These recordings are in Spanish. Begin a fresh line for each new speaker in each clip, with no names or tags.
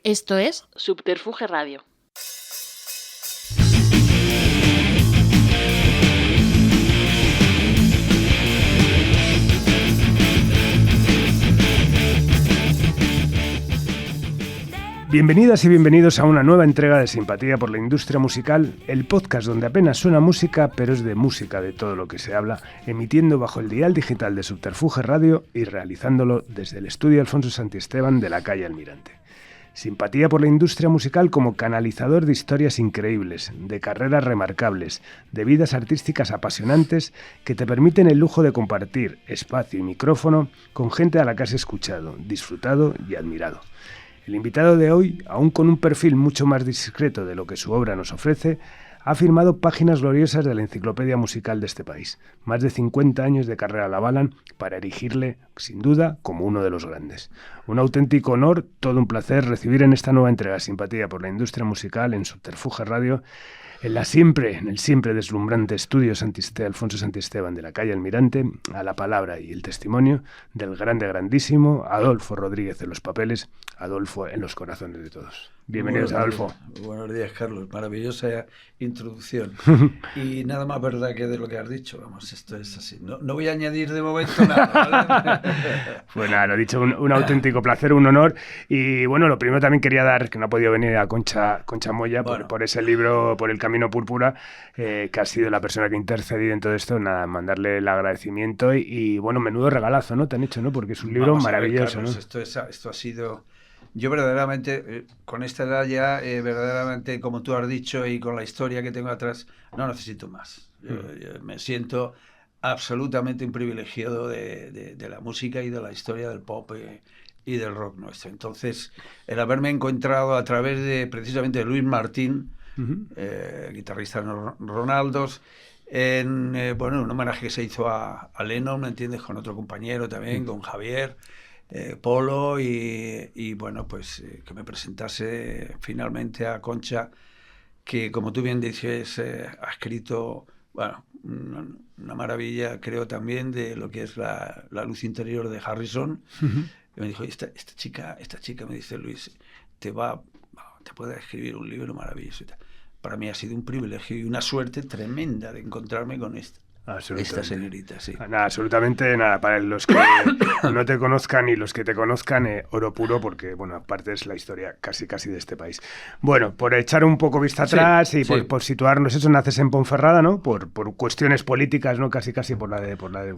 Esto es Subterfuge Radio.
Bienvenidas y bienvenidos a una nueva entrega de Simpatía por la Industria Musical, el podcast donde apenas suena música, pero es de música de todo lo que se habla, emitiendo bajo el dial digital de Subterfuge Radio y realizándolo desde el estudio Alfonso Santisteban de la calle Almirante. Simpatía por la industria musical como canalizador de historias increíbles, de carreras remarcables, de vidas artísticas apasionantes que te permiten el lujo de compartir espacio y micrófono con gente a la que has escuchado, disfrutado y admirado. El invitado de hoy, aún con un perfil mucho más discreto de lo que su obra nos ofrece, ha firmado páginas gloriosas de la enciclopedia musical de este país. Más de 50 años de carrera la avalan para erigirle, sin duda, como uno de los grandes. Un auténtico honor, todo un placer recibir en esta nueva entrega Simpatía por la Industria Musical en Subterfuge Radio, en el siempre deslumbrante estudio Alfonso Santisteban de la calle Almirante, a la palabra y el testimonio del grandísimo Adolfo Rodríguez en los papeles, Adolfo en los corazones de todos. Bienvenidos, Adolfo.
Buenos días, Carlos. Maravillosa introducción. Y nada más verdad que de lo que has dicho. Vamos, esto es así. No voy a añadir de momento nada, ¿vale?
Pues nada, lo he dicho, un auténtico placer, un honor. Y bueno, lo primero también quería dar, que no ha podido venir a Concha Moya, bueno, por ese libro, por El Camino Púrpura, que ha sido la persona que ha intercedido en todo esto. Nada, mandarle el agradecimiento y bueno, menudo regalazo, ¿no? Te han hecho, ¿no? Porque es un libro maravilloso,
Carlos, ¿no? Esto ha sido... Yo verdaderamente, con esta edad ya, verdaderamente, como tú has dicho, y con la historia que tengo atrás, no necesito más. Yo me siento absolutamente un privilegiado de la música y de la historia del pop y del rock nuestro. Entonces, el haberme encontrado a través de, precisamente, de Luis Martín, guitarrista de Ronaldos, en un homenaje que se hizo a Lennon, ¿me entiendes?, con otro compañero también, con Javier Polo, y bueno, pues que me presentase finalmente a Concha, que como tú bien dices, ha escrito, bueno, una maravilla, creo, también de lo que es la luz interior de Harrison. Y me dijo, esta chica, me dice Luis, te puede escribir un libro maravilloso y tal. Para mí ha sido un privilegio y una suerte tremenda de encontrarme con esta señorita, sí.
Nada, absolutamente nada. Para los que no te conozcan y los que te conozcan, oro puro, porque, bueno, aparte es la historia casi de este país. Bueno, por echar un poco vista atrás por situarnos, eso, naces en Ponferrada, ¿no? Por cuestiones políticas, ¿no? Casi por la de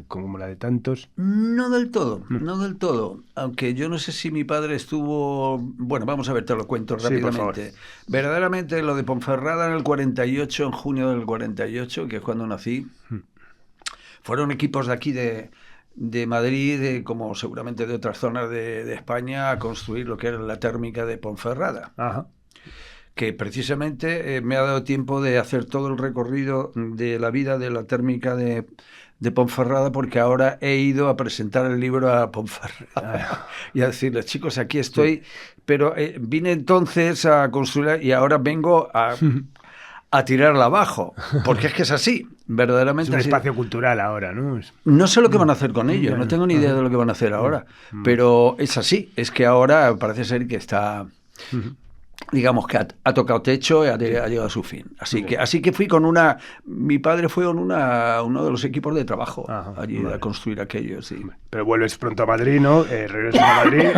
como la de tantos.
No del todo. Aunque yo no sé si mi padre estuvo... Bueno, vamos a ver, te lo cuento rápidamente. Verdaderamente lo de Ponferrada en el 48, en junio del 48, que es cuando nací, fueron equipos de aquí de Madrid, como seguramente de otras zonas de España, a construir lo que era la térmica de Ponferrada. Ajá. Que precisamente me ha dado tiempo de hacer todo el recorrido de la vida de la térmica de Ponferrada, porque ahora he ido a presentar el libro a Ponferrada y a decirles, chicos, aquí estoy, pero vine entonces a construir y ahora vengo a tirarla abajo, porque es que es así, verdaderamente.
Es un espacio cultural ahora, ¿no?
No sé lo que van a hacer con ello, no tengo ni idea de lo que van a hacer ahora, pero es así, es que ahora parece ser que está... digamos que ha tocado techo y ha llegado a su fin. Así que fui con mi padre fue con uno de los equipos de trabajo allí a construir aquello, sí.
Pero vuelves pronto a Madrid, ¿no? Regresas a Madrid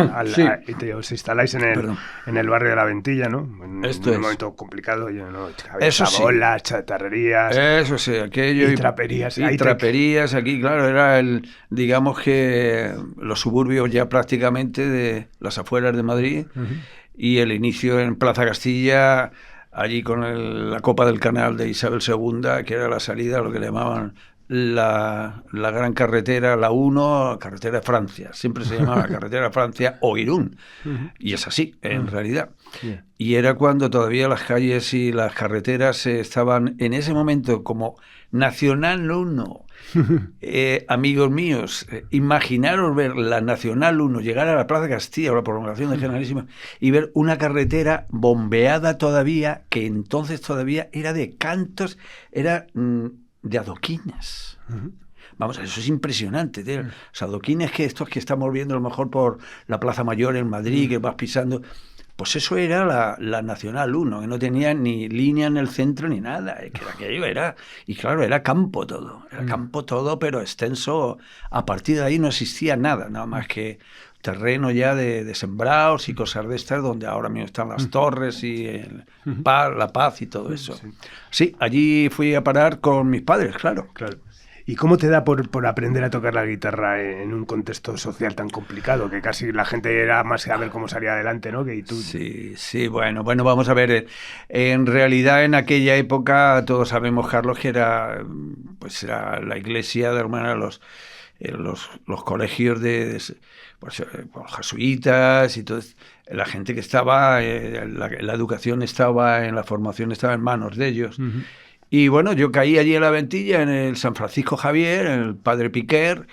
y os instaláis en el barrio de La Ventilla, ¿no? En un momento complicado, ¿no?
Eso sí.
Chabolas, chatarrerías.
Eso sí, aquello.
Y traperías.
Y traperías aquí, claro, era digamos que los suburbios ya prácticamente de las afueras de Madrid. Y el inicio en Plaza Castilla, allí con la Copa del Canal de Isabel II, que era la salida, lo que le llamaban la gran carretera, la 1, carretera de Francia. Siempre se llamaba carretera de Francia o Irún. Y es así, en realidad. Y era cuando todavía las calles y las carreteras estaban en ese momento como Nacional 1. Amigos míos, imaginaros ver la Nacional 1 llegar a la Plaza Castilla o la prolongación de Generalísima y ver una carretera bombeada todavía, que entonces todavía era de cantos, era de adoquines. Vamos, eso es impresionante, tío. Los adoquines, que estos que estamos viendo a lo mejor por la Plaza Mayor en Madrid, que vas pisando, Pues eso era la Nacional 1, que no tenía ni línea en el centro ni nada, que aquello era, y claro, era campo todo, pero extenso. A partir de ahí no existía nada más que terreno ya de sembrados y cosas de estas, donde ahora mismo están las torres y La Paz y todo eso. Sí, allí fui a parar con mis padres, claro.
¿Y cómo te da por aprender a tocar la guitarra en un contexto social tan complicado? Que casi la gente era más a ver cómo salía adelante, ¿no? Que tú...
Sí, bueno, vamos a ver. En realidad, en aquella época, todos sabemos, Carlos, que era la iglesia de hermanos, los colegios de jesuitas y todo. La gente que estaba, la educación estaba, en la formación estaba en manos de ellos. Uh-huh. Y bueno, yo caí allí en la Ventilla, en el San Francisco Javier, en el Padre Piquer,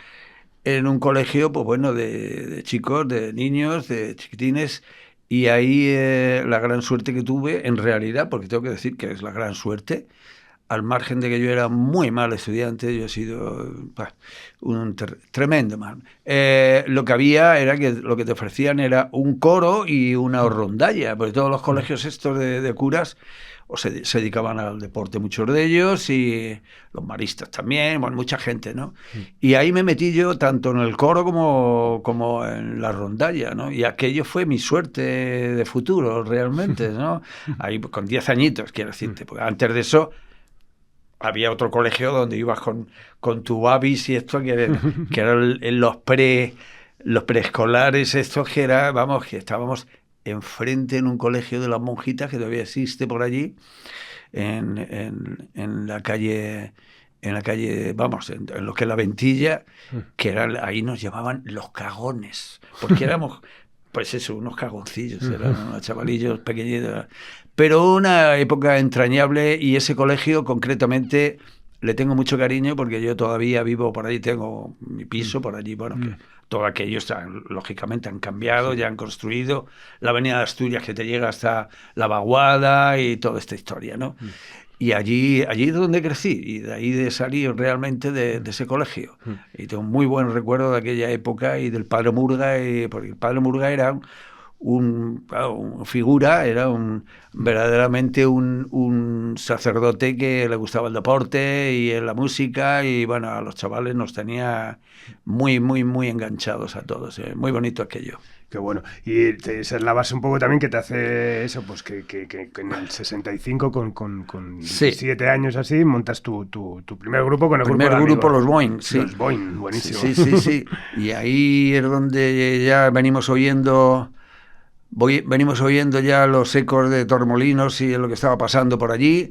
en un colegio, pues bueno, de chicos, de niños, de chiquitines, y ahí la gran suerte que tuve, en realidad, porque tengo que decir que es la gran suerte, al margen de que yo era muy mal estudiante, yo he sido un tremendo mal. Lo que había era que lo que te ofrecían era un coro y una rondalla, porque todos los colegios estos de curas se dedicaban al deporte, muchos de ellos, y los maristas también, bueno, mucha gente, ¿no? Y ahí me metí yo tanto en el coro como en la rondalla, ¿no? Y aquello fue mi suerte de futuro, realmente, ¿no? Ahí con 10 añitos, quiero decirte, porque antes de eso había otro colegio donde ibas con tu babis y esto, que eran los preescolares, estos que era, vamos, que estábamos enfrente en un colegio de las monjitas que todavía existe por allí, en la calle, vamos, en lo que es la Ventilla, que era, ahí nos llamaban los cagones, porque éramos, pues eso, unos cagoncillos, eran unos chavalillos pequeñitos, pero una época entrañable, y ese colegio concretamente le tengo mucho cariño porque yo todavía vivo por allí, tengo mi piso por allí, bueno, que todo aquello lógicamente han cambiado, ya han construido la avenida de Asturias que te llega hasta La Vaguada y toda esta historia, ¿no? Y allí es donde crecí, y de ahí de salir realmente de ese colegio. Y tengo un muy buen recuerdo de aquella época y del padre Murga, porque el padre Murga era una figura, era verdaderamente un sacerdote que le gustaba el deporte y la música, y bueno, a los chavales nos tenía muy, muy, muy enganchados a todos. Muy bonito aquello.
Qué bueno. Y esa es la base un poco también que te hace eso, pues que en el 65 con 17 años así montas tu primer grupo con el
primer grupo Los Boing, sí.
Los Boing, buenísimo.
Sí. Y ahí es donde ya venimos oyendo ya los ecos de Torremolinos y lo que estaba pasando por allí.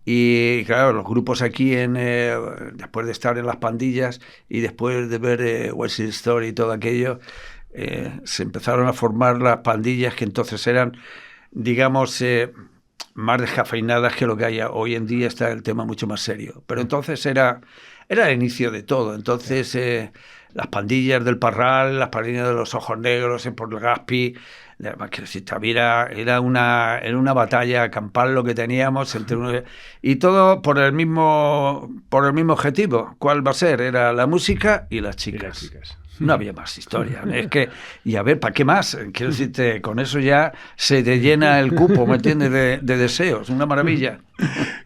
Y claro, los grupos aquí, después de estar en las pandillas y después de ver West Side Story y todo aquello, se empezaron a formar las pandillas que entonces eran, digamos, más descafeinadas que lo que hay hoy en día. Está el tema mucho más serio. Pero entonces era el inicio de todo. Entonces las pandillas del Parral, las pandillas de los Ojos Negros en Port Legazpi, era una batalla campal lo que teníamos y todo por el mismo objetivo. ¿Cuál va a ser? Era la música y las chicas. No había más historia. Es que, y a ver, ¿para qué más? Quiero decirte, con eso ya se te llena el cupo, ¿me entiendes? De deseos, una maravilla.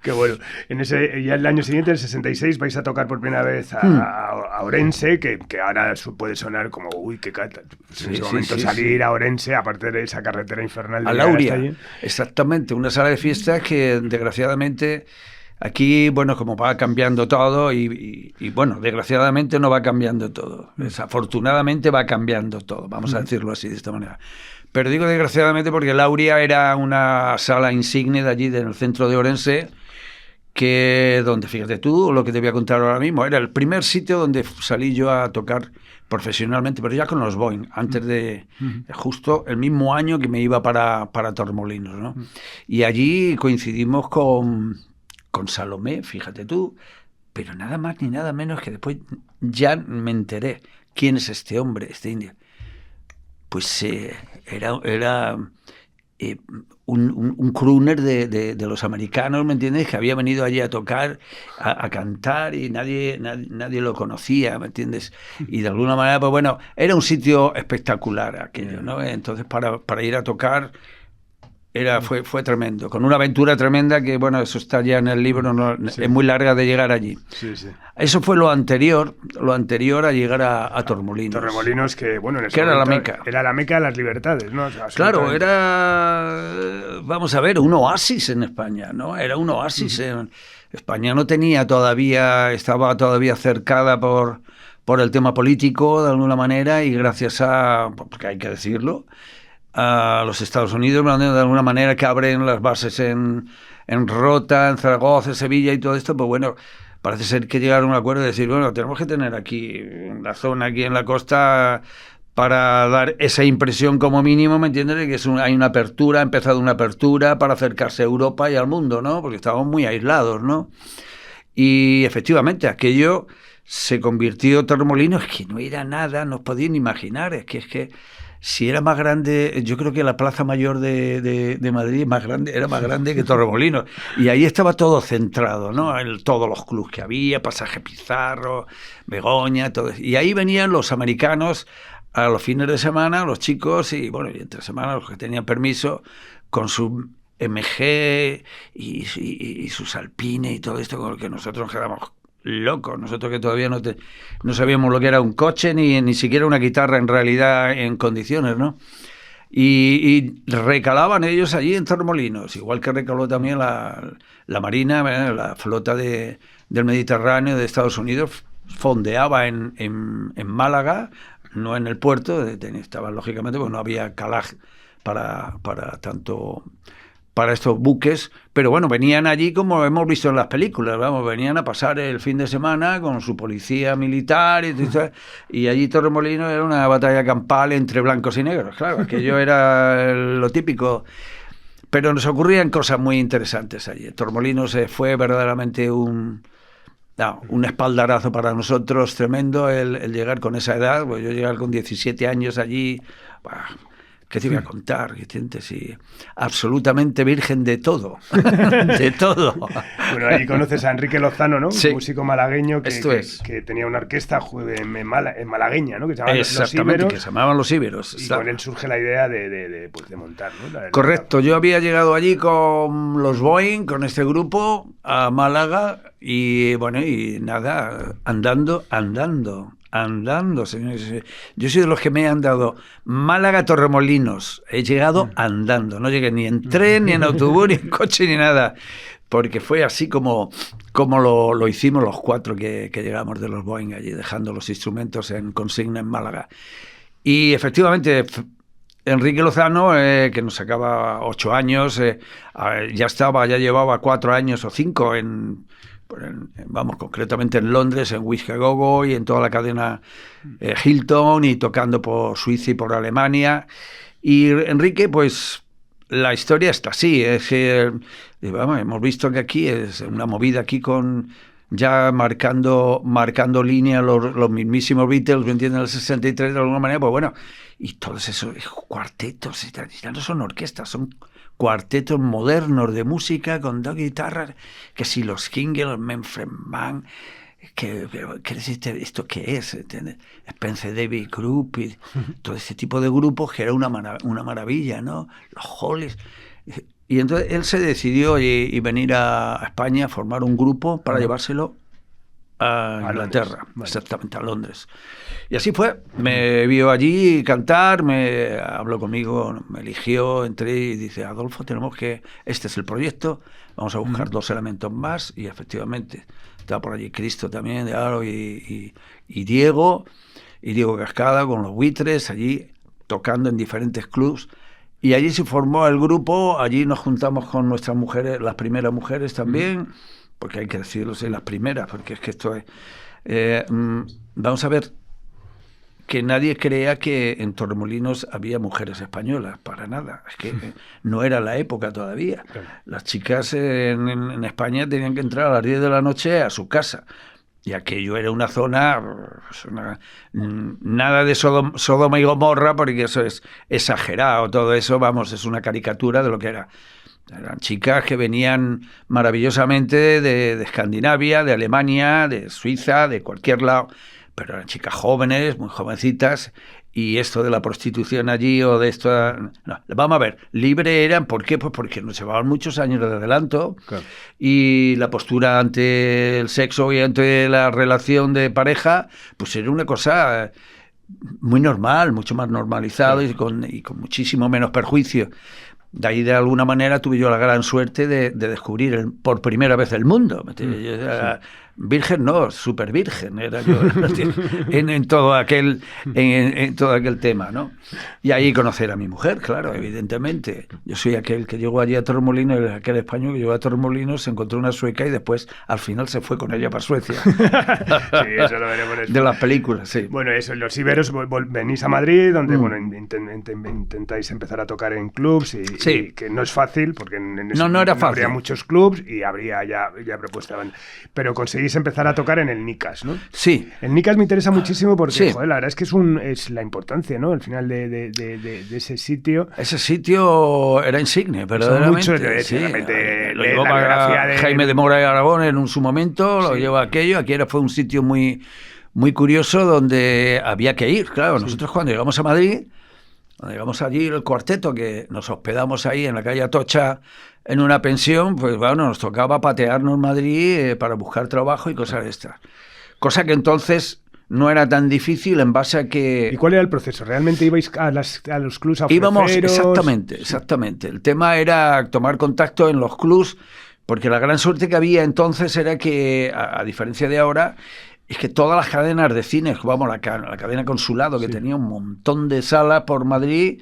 Qué bueno. Ya el año siguiente, el 66, vais a tocar por primera vez a Orense, que ahora puede sonar como, uy, qué cata. En ese momento salir a Orense, aparte de esa carretera infernal.
A Lauria, exactamente, una sala de fiestas que desgraciadamente... Aquí, bueno, como va cambiando todo y bueno, desgraciadamente no va cambiando todo. Desafortunadamente va cambiando todo, vamos a decirlo así, de esta manera. Pero digo desgraciadamente porque Lauria era una sala insigne de allí, en el centro de Orense, donde, fíjate tú, lo que te voy a contar ahora mismo, era el primer sitio donde salí yo a tocar profesionalmente, pero ya con los Boing, antes de justo el mismo año que me iba para Torremolinos, ¿no? Y allí coincidimos con Salomé, fíjate tú, pero nada más ni nada menos que después ya me enteré quién es este hombre, este indio. Pues era un crooner de los americanos, ¿me entiendes? Que había venido allí a tocar, a cantar, y nadie lo conocía, ¿me entiendes? Y de alguna manera, pues bueno, era un sitio espectacular aquello, ¿no? Entonces para ir a tocar, Fue tremendo, con una aventura tremenda que, bueno, eso está ya en el libro, no, sí. Es muy larga de llegar allí.
Sí, sí.
Eso fue lo anterior a llegar a Torremolinos.
Torremolinos que, bueno, en ese
que era la Meca.
Era la Meca de las libertades, ¿no? O sea,
claro, era, vamos a ver, un oasis en España, ¿no? Era un oasis. España no tenía todavía, estaba todavía cercada por el tema político, de alguna manera, y gracias a, porque hay que decirlo, a los Estados Unidos, de alguna manera, que abren las bases en Rota, en Zaragoza, en Sevilla y todo esto, pues bueno, parece ser que llegaron a un acuerdo de decir, bueno, tenemos que tener aquí, en la zona, aquí en la costa, para dar esa impresión como mínimo, ¿me entiendes? De que hay una apertura, ha empezado una apertura para acercarse a Europa y al mundo, ¿no? Porque estábamos muy aislados, ¿no? Y efectivamente, aquello se convirtió en Torremolinos, que no era nada, no os podéis ni imaginar, es que si era más grande, yo creo que la Plaza Mayor de Madrid era más grande que Torremolinos. Y ahí estaba todo centrado, ¿no? Todos los clubs que había, Pasaje Pizarro, Begoña, todo eso. Y ahí venían los americanos a los fines de semana, los chicos, y bueno, y entre semana los que tenían permiso, con su MG y sus Alpine y todo esto, con lo que nosotros nos quedamos locos, nosotros que todavía no sabíamos lo que era un coche ni siquiera una guitarra en realidad en condiciones, ¿no? Y recalaban ellos allí en Torremolinos, igual que recaló también la Marina, la flota del Mediterráneo de Estados Unidos, fondeaba en Málaga, no en el puerto, estaba lógicamente, porque no había calaje para tanto, para estos buques, pero bueno, venían allí como hemos visto en las películas, vamos, venían a pasar el fin de semana con su policía militar y allí Torremolinos era una batalla campal entre blancos y negros, claro, aquello era lo típico, pero nos ocurrían cosas muy interesantes allí. Torremolinos fue verdaderamente un espaldarazo para nosotros tremendo el llegar con esa edad, pues yo llegar con 17 años allí, ¿qué te iba a contar, Vicente? Sí, absolutamente virgen de todo, de todo.
Bueno, ahí conoces a Enrique Lozano, ¿no?
Sí.
Un músico malagueño que tenía una orquesta en malagueña, ¿no? Que se llamaban
Exactamente,
Los Íberos,
que se llamaban Los Íberos.
Y con él surge la idea de montar, ¿no?
Correcto, yo había llegado allí con los Boeing, con este grupo, a Málaga, y bueno, y nada, andando, señores. Yo soy de los que me han dado Málaga, Torremolinos. He llegado andando. No llegué ni en tren, ni en autobús, ni en coche, ni nada. Porque fue así como lo hicimos los cuatro que llegamos de los Boeing allí, dejando los instrumentos en consigna en Málaga. Y efectivamente, Enrique Lozano, que nos sacaba 8 años, ya llevaba 4 años o 5 concretamente en Londres, en Whisky a Go Go y en toda la cadena Hilton, y tocando por Suiza y por Alemania. Y Enrique, pues la historia está así, es que hemos visto que aquí es una movida aquí con ya marcando línea los mismísimos Beatles, ¿me entienden? En el 63 de alguna manera, pues bueno, y todos esos cuartetos, ya no son orquestas, son cuartetos modernos de música con 2 guitarras, que si los Kingel, los Manfred Mann, ¿qué esto qué es? ¿Entiendes? Spencer David Group y todo este tipo de grupos que era una maravilla, ¿no? Los Hollies. Y entonces él se decidió y venir a España a formar un grupo para llevárselo a Inglaterra,
Londres.
Exactamente, a Londres. Y así fue, me vio allí cantar, me habló conmigo, me eligió, entré y dice, Adolfo, este es el proyecto, vamos a buscar 2 elementos más, y efectivamente, estaba por allí Cristo también, y Diego Cascada con los Buitres, allí tocando en diferentes clubs, y allí se formó el grupo, allí nos juntamos con nuestras mujeres, las primeras mujeres también, porque hay que decirlo, las primeras, porque es que esto es... vamos a ver, que nadie crea que en Torremolinos había mujeres españolas, para nada, es que no era la época todavía.
Claro.
Las chicas en España tenían que entrar a las 10 de la noche a su casa, y aquello era una zona, nada de Sodoma y Gomorra, porque eso es exagerado, todo eso, vamos, es una caricatura de lo que era. Eran chicas que venían maravillosamente de Escandinavia, de Alemania, de Suiza, de cualquier lado, pero eran chicas jóvenes, muy jovencitas, y esto de la prostitución allí o de esto... No, vamos a ver, libre eran, ¿por qué? Pues porque nos llevaban muchos años de adelanto, claro. Y la postura ante el sexo y ante la relación de pareja, pues era una cosa muy normal, mucho más normalizado, claro. y con muchísimo menos perjuicio. De ahí, de alguna manera, tuve yo la gran suerte de descubrir por primera vez el mundo. Yo era virgen, no, súper virgen era yo en todo aquel tema, ¿no? Y ahí conocer a mi mujer, claro, evidentemente. Yo soy aquel que llegó allí a Torremolinos, aquel español que llegó a Torremolinos, se encontró una sueca y después, al final, se fue con ella para Suecia.
Sí, eso lo veremos después.
De las películas, sí.
Bueno, eso, los iberos venís a Madrid, donde bueno, intentáis empezar a tocar en clubs y que no es fácil, porque en ese
no era fácil.
Habría muchos clubs y habría ya propuesta. Pero conseguís empezar a tocar en el Nicas, ¿no?
Sí.
El Nicas me interesa muchísimo porque, joder, la verdad es que es la importancia, ¿no? Al final de ese sitio.
Ese sitio era insigne, verdaderamente. Lo llevaba Jaime de Mora y Aragón en su momento, lo llevó aquello. Aquí fue un sitio muy, muy curioso donde había que ir, claro. Nosotros cuando llegamos a Madrid, cuando llegamos allí el cuarteto, que nos hospedamos ahí en la calle Atocha en una pensión, pues bueno, nos tocaba patearnos en Madrid para buscar trabajo y cosas de estas. Cosa que entonces no era tan difícil en base a que...
¿Y cuál era el proceso? ¿Realmente ibais a los clubs a ofreceros?
Íbamos, exactamente. El tema era tomar contacto en los clubs, porque la gran suerte que había entonces era que, a diferencia de ahora, es que todas las cadenas de cines, vamos, la cadena Consulado, que tenía un montón de salas por Madrid,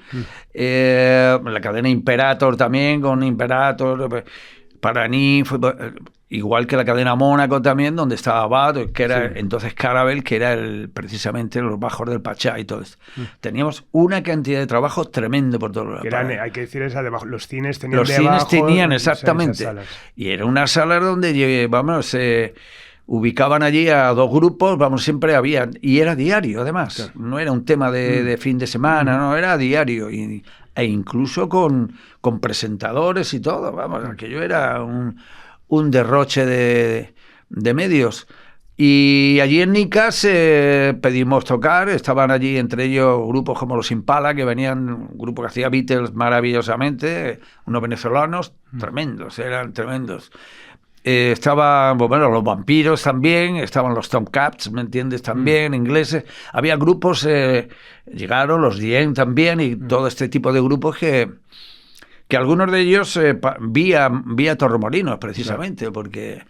la cadena Imperator también, con Imperator, Paraní, igual que la cadena Mónaco también, donde estaba Abad, que era entonces Carabel, que era precisamente los bajos del Pachá y todo esto. Teníamos una cantidad de trabajo tremendo por todos lados.
Hay que decir esa debajo, los cines tenían
Los cines tenían, exactamente. Y era una sala donde, vamos... ubicaban allí a 2 grupos, vamos, siempre había, y era diario además, claro. No era un tema de fin de semana, no, era diario, e incluso con presentadores y todo, vamos, aquello era un derroche de medios. Y allí en Nicas pedimos tocar, estaban allí entre ellos grupos como los Impala, que venían, un grupo que hacía Beatles maravillosamente, unos venezolanos tremendos, eran tremendos. Estaban, bueno, los Vampiros también, estaban los Tomcats, ¿me entiendes? También, ingleses. Había grupos, llegaron los Dien también, y todo este tipo de grupos que algunos de ellos vía Torremolinos, precisamente, porque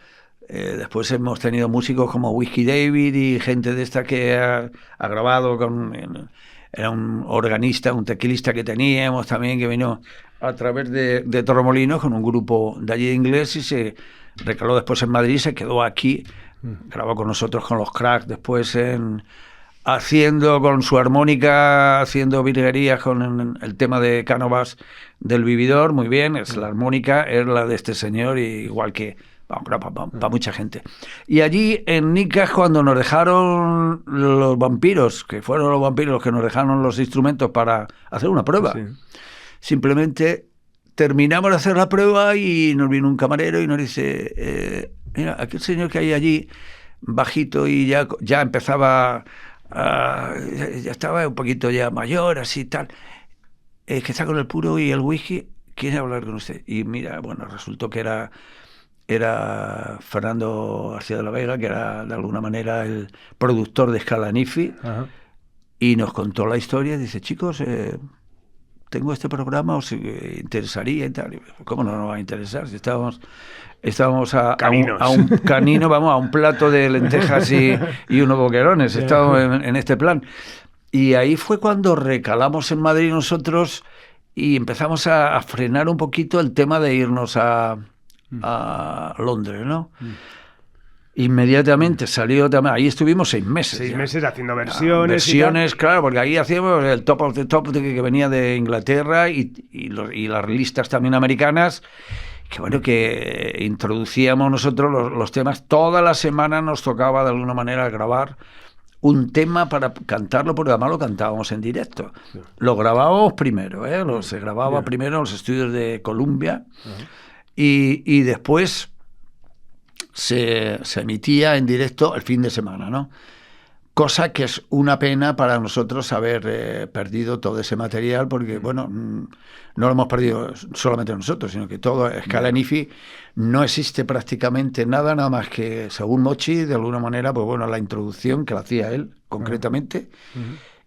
después hemos tenido músicos como Whiskey David y gente de esta que ha grabado era un organista, un tequilista que teníamos también, que vino a través de Torremolinos con un grupo de allí de inglés y se recaló después en Madrid, se quedó aquí, grabó con nosotros con los Cracks, después haciendo con su armónica, haciendo virguerías con el tema de Cánovas del Vividor, muy bien, es la armónica, es la de este señor, igual que para mucha gente. Y allí en Nicas, cuando nos dejaron los Vampiros, que fueron los Vampiros los que nos dejaron los instrumentos para hacer una prueba, simplemente terminamos de hacer la prueba y nos vino un camarero y nos dice, mira, aquel señor que hay allí, bajito y ya empezaba, ya estaba un poquito ya mayor, así tal, que está con el puro y el whisky, quiere hablar con usted. Y mira, bueno, resultó que era Fernando García de la Vega, que era de alguna manera el productor de Scalanifi, y nos contó la historia. Dice, chicos, tengo este programa, os interesaría y tal. ¿Cómo no nos va a interesar? Si estábamos a un canino, vamos, a un plato de lentejas y unos boquerones. Estábamos en este plan. Y ahí fue cuando recalamos en Madrid nosotros y empezamos a frenar un poquito el tema de irnos a Londres, ¿no? Inmediatamente salió también, ahí estuvimos 6 meses.
6 meses haciendo versiones.
Versiones, claro, porque ahí hacíamos el top of the top que venía de Inglaterra y las listas también americanas, que bueno, que introducíamos nosotros los temas. Toda la semana nos tocaba de alguna manera grabar un tema para cantarlo, porque además lo cantábamos en directo. Sí. Lo grabábamos primero, se grababa primero en los estudios de Columbia, y después se emitía en directo el fin de semana, ¿no? Cosa que es una pena para nosotros haber perdido todo ese material, porque, bueno, no lo hemos perdido solamente nosotros, sino que todo Scala Nifi no existe prácticamente nada más que, según Mochi, de alguna manera, pues bueno, la introducción que la hacía él, concretamente,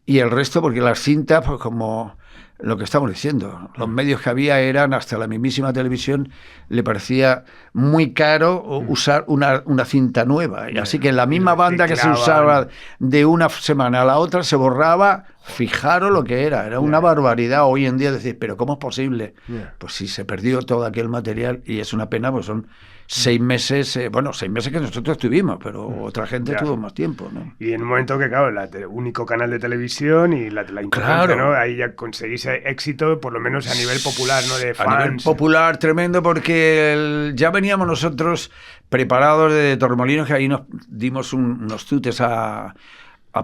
y el resto, porque las cintas, pues como lo que estamos diciendo, los medios que había eran, hasta la mismísima televisión le parecía muy caro usar una cinta nueva, y así que la misma banda que se usaba de una semana a la otra se borraba. Fijaros lo que era una barbaridad hoy en día decir, pero ¿cómo es posible? Pues sí, se perdió todo aquel material y es una pena, pues son 6 meses, 6 meses que nosotros estuvimos, pero otra gente tuvo más tiempo, ¿no?
Y en un momento que, claro, único canal de televisión y la importancia, ¿no? Ahí ya conseguís éxito, por lo menos a nivel popular, ¿no? De fans. A nivel
popular, tremendo, porque ya veníamos nosotros preparados de Torremolinos, que ahí nos dimos unos tutes a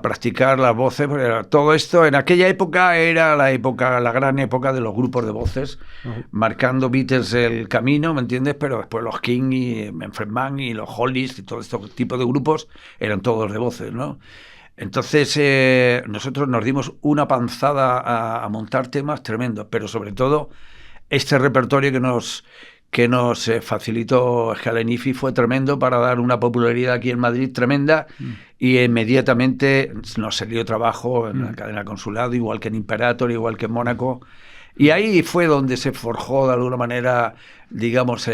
practicar las voces, porque todo esto en aquella época era la gran época de los grupos de voces, marcando Beatles el camino, ¿me entiendes? Pero después los King y Manfred Mann y los Hollies y todo este tipo de grupos eran todos de voces, ¿no? Entonces nosotros nos dimos una panzada a montar temas tremendos, pero sobre todo este repertorio que nos facilitó Scala Nifi fue tremendo para dar una popularidad aquí en Madrid tremenda, y inmediatamente nos salió trabajo en la cadena Consulado, igual que en Imperator, igual que en Mónaco, y ahí fue donde se forjó de alguna manera, digamos,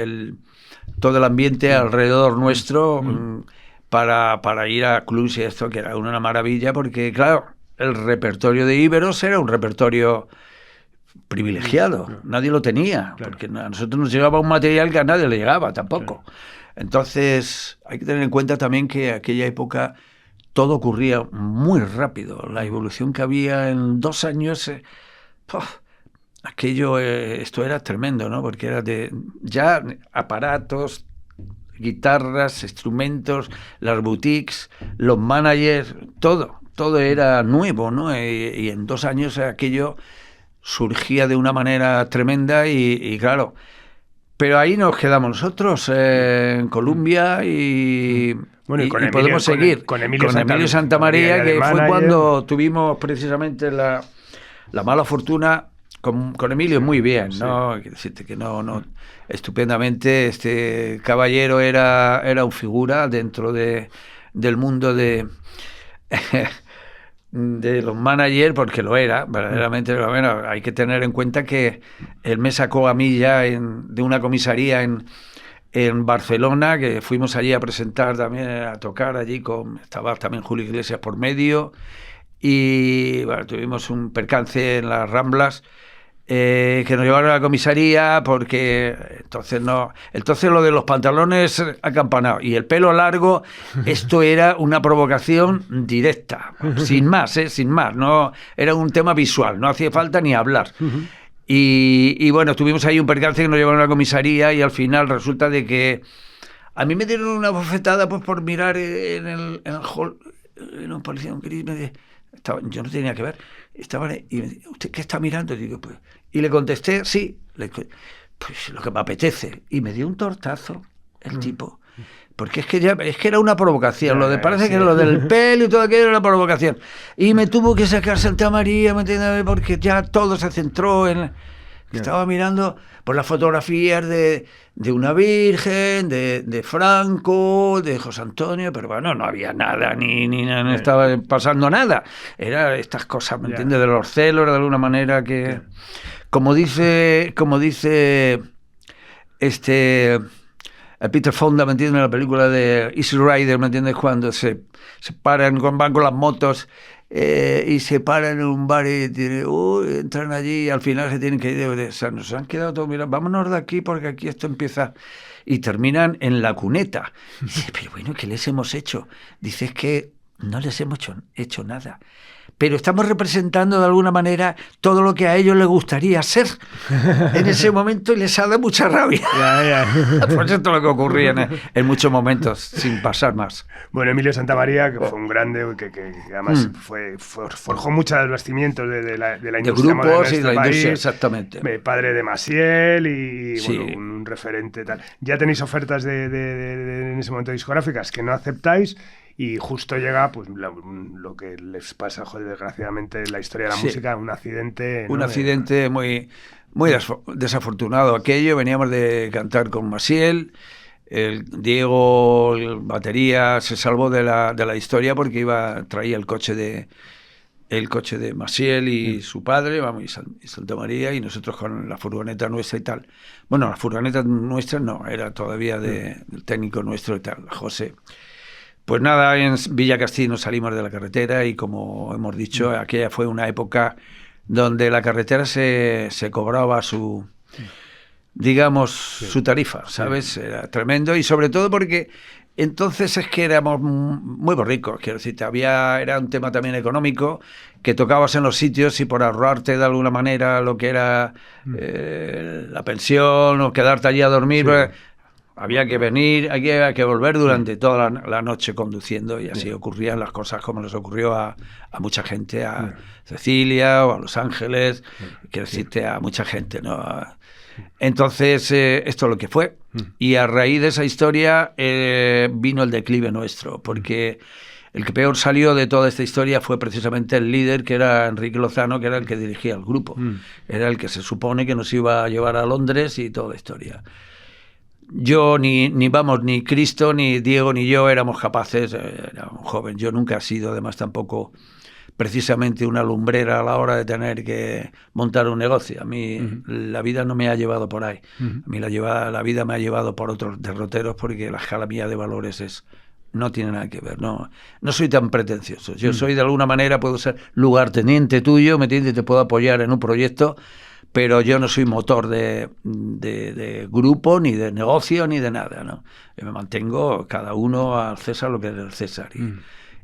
todo el ambiente alrededor nuestro para ir a clubs y esto, que era una maravilla, porque claro, el repertorio de Íberos era un repertorio privilegiado, nadie lo tenía, porque a nosotros nos llegaba un material que a nadie le llegaba tampoco. Entonces hay que tener en cuenta también que aquella época todo ocurría muy rápido, la evolución que había en 2 años, esto era tremendo, ¿no? Porque era ya aparatos, guitarras, instrumentos, las boutiques, los managers, todo era nuevo, ¿no? Y en 2 años aquello surgía de una manera tremenda y claro, pero ahí nos quedamos nosotros en Colombia y podemos seguir con Emilio Santamaría, que fue cuando tuvimos precisamente la mala fortuna con Emilio, muy bien, ¿no? Quiero decirte que no estupendamente, este caballero era un figura dentro del mundo de los managers, porque lo era, verdaderamente. Bueno, hay que tener en cuenta que él me sacó a mí ya de una comisaría en Barcelona, que fuimos allí a presentar también, a tocar allí, estaba también Julio Iglesias por medio, y bueno, tuvimos un percance en las Ramblas, que nos llevaron a la comisaría, porque entonces lo de los pantalones acampanados y el pelo largo, esto era una provocación directa, sin más, no era un tema visual, no hacía falta ni hablar. Y bueno, tuvimos ahí un percance que nos llevaron a la comisaría, y al final resulta de que a mí me dieron una bofetada pues por mirar en el hall, en un policía, un gris, yo no tenía que ver, estaba y me dice, ¿usted qué está mirando? Y le contesté, sí, pues lo que me apetece, y me dio un tortazo el tipo, porque es que era una provocación, parece que lo del pelo y todo aquello era una provocación, y me tuvo que sacar Santamaría, ¿me entiendes? Porque ya todo se centró en... Estaba mirando por las fotografías de una Virgen, de Franco, de José Antonio, pero bueno, no había nada, no estaba pasando nada. Era estas cosas, ¿me entiendes? De los celos, de alguna manera, que... Como dice Peter Fonda, ¿me entiendes? En la película de Easy Rider, ¿me entiendes? Cuando se paran, van con las motos... y se paran en un bar y entran allí y al final se tienen que ir. O sea, nos han quedado todos mirando, vámonos de aquí porque aquí esto empieza, y terminan en la cuneta. Dice, pero bueno, ¿qué les hemos hecho? Dice, es que no les hemos hecho nada, pero estamos representando de alguna manera todo lo que a ellos les gustaría ser en ese momento, y les ha dado mucha rabia. Pues esto es lo que ocurría en muchos momentos, sin pasar más.
Bueno, Emilio Santamaría, que fue un grande, que además forjó muchos los cimientos de la industria
grupos y de la industria, exactamente.
Padre de Maciel y bueno, un referente tal. Ya tenéis ofertas en ese momento discográficas que no aceptáis, y justo llega pues lo que les pasa, joder, desgraciadamente en la historia de la música, un accidente, ¿no?
Un accidente muy desafortunado aquello. Veníamos de cantar con Maciel. El Diego, el batería, se salvó de la historia porque traía el coche de Maciel y su padre, vamos, y Santa María, y nosotros con la furgoneta nuestra y tal. Bueno, la furgoneta nuestra no, era todavía del técnico nuestro y tal, José. Pues nada, en Villa Castillo salimos de la carretera y, como hemos dicho, aquella fue una época donde la carretera se cobraba su tarifa, ¿sabes? Era tremendo, y sobre todo porque entonces es que éramos muy ricos, quiero decirte, era un tema también económico, que tocabas en los sitios y por ahorrarte de alguna manera lo que era la pensión o quedarte allí a dormir, pues, había que venir, había que volver durante toda la noche conduciendo, y así ocurrían las cosas como les ocurrió a mucha gente, a Cecilia o a Los Ángeles, quiero decirte, a mucha gente, ¿no? Entonces, esto es lo que fue. Y a raíz de esa historia vino el declive nuestro, porque el que peor salió de toda esta historia fue precisamente el líder, que era Enrique Lozano, que era el que dirigía el grupo. Era el que se supone que nos iba a llevar a Londres y toda la historia. Yo ni Cristo, ni Diego, ni yo éramos capaces, era un joven. Yo nunca he sido, además, tampoco precisamente una lumbrera a la hora de tener que montar un negocio. A mí la vida no me ha llevado por ahí. A mí la vida me ha llevado por otros derroteros, porque la escala mía de valores no tiene nada que ver. No soy tan pretencioso. Yo soy, de alguna manera, puedo ser lugarteniente tuyo, ¿me entiendes? Te puedo apoyar en un proyecto, pero yo no soy motor de grupo, ni de negocio, ni de nada, ¿no? Yo me mantengo, cada uno al César lo que es del César.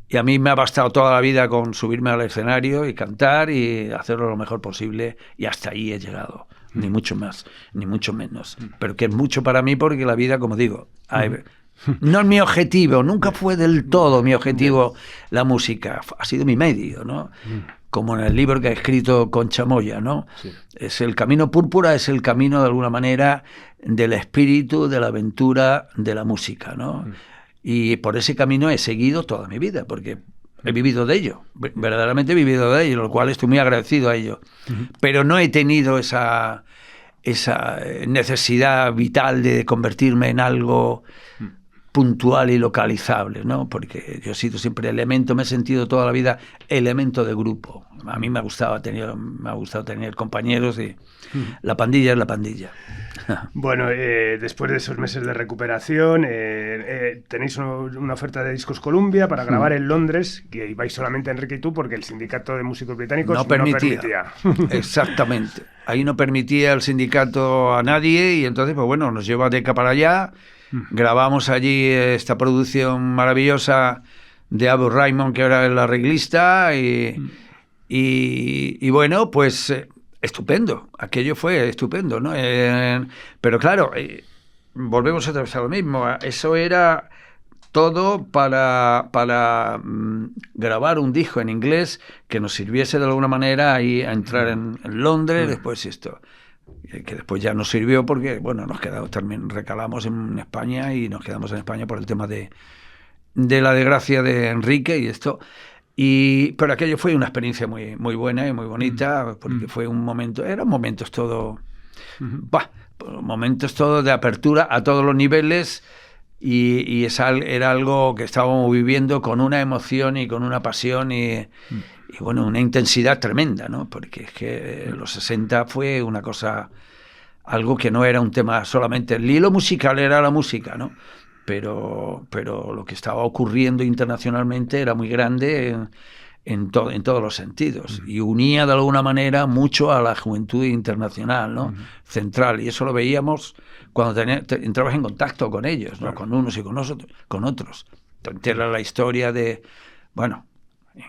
Y a mí me ha bastado toda la vida con subirme al escenario y cantar y hacerlo lo mejor posible, y hasta ahí he llegado. Ni mucho más, ni mucho menos. Pero que es mucho para mí, porque la vida, como digo, no es mi objetivo, nunca fue del todo mi objetivo la música, ha sido mi medio, ¿no? Como en el libro que ha escrito Concha Moya, ¿no? Sí. Es el camino púrpura, es el camino, de alguna manera, del espíritu, de la aventura, de la música, ¿no? Y por ese camino he seguido toda mi vida, porque he vivido de ello, verdaderamente he vivido de ello, lo cual estoy muy agradecido a ello. Pero no he tenido esa necesidad vital de convertirme en algo puntual y localizable, ¿no? Porque yo he sido siempre me he sentido toda la vida elemento de grupo. A mí me ha gustado tener compañeros, y la pandilla es la pandilla.
Bueno, después de esos meses de recuperación, tenéis una oferta de Discos Columbia para grabar en Londres, que ibais solamente Enrique y tú, porque el sindicato de músicos británicos no permitía.
Exactamente. Ahí no permitía el sindicato a nadie, y entonces, pues bueno, nos lleva Decca para allá. Grabamos allí esta producción maravillosa de Abu Raymond, que era el arreglista, y bueno, pues estupendo, aquello fue estupendo, ¿no? Pero claro, volvemos otra vez a lo mismo, eso era todo para grabar un disco en inglés que nos sirviese de alguna manera ahí a entrar en Londres, después esto, que después ya nos sirvió porque, bueno, también recalamos en España, y nos quedamos en España por el tema de la desgracia de Enrique y esto. Pero aquello fue una experiencia muy, muy buena y muy bonita, porque eran momentos todo, momentos todo de apertura a todos los niveles, y era algo que estábamos viviendo con una emoción y con una pasión y bueno, una intensidad tremenda, ¿no? Porque es que los 60 fue una cosa, algo que no era un tema solamente, el hilo musical era la música, ¿no? Pero lo que estaba ocurriendo internacionalmente era muy grande en todos los sentidos, y unía de alguna manera mucho a la juventud internacional, ¿no? Central, y eso lo veíamos cuando entrabas en contacto con ellos, ¿no? Con unos y con otros. Te enteras la historia de, bueno,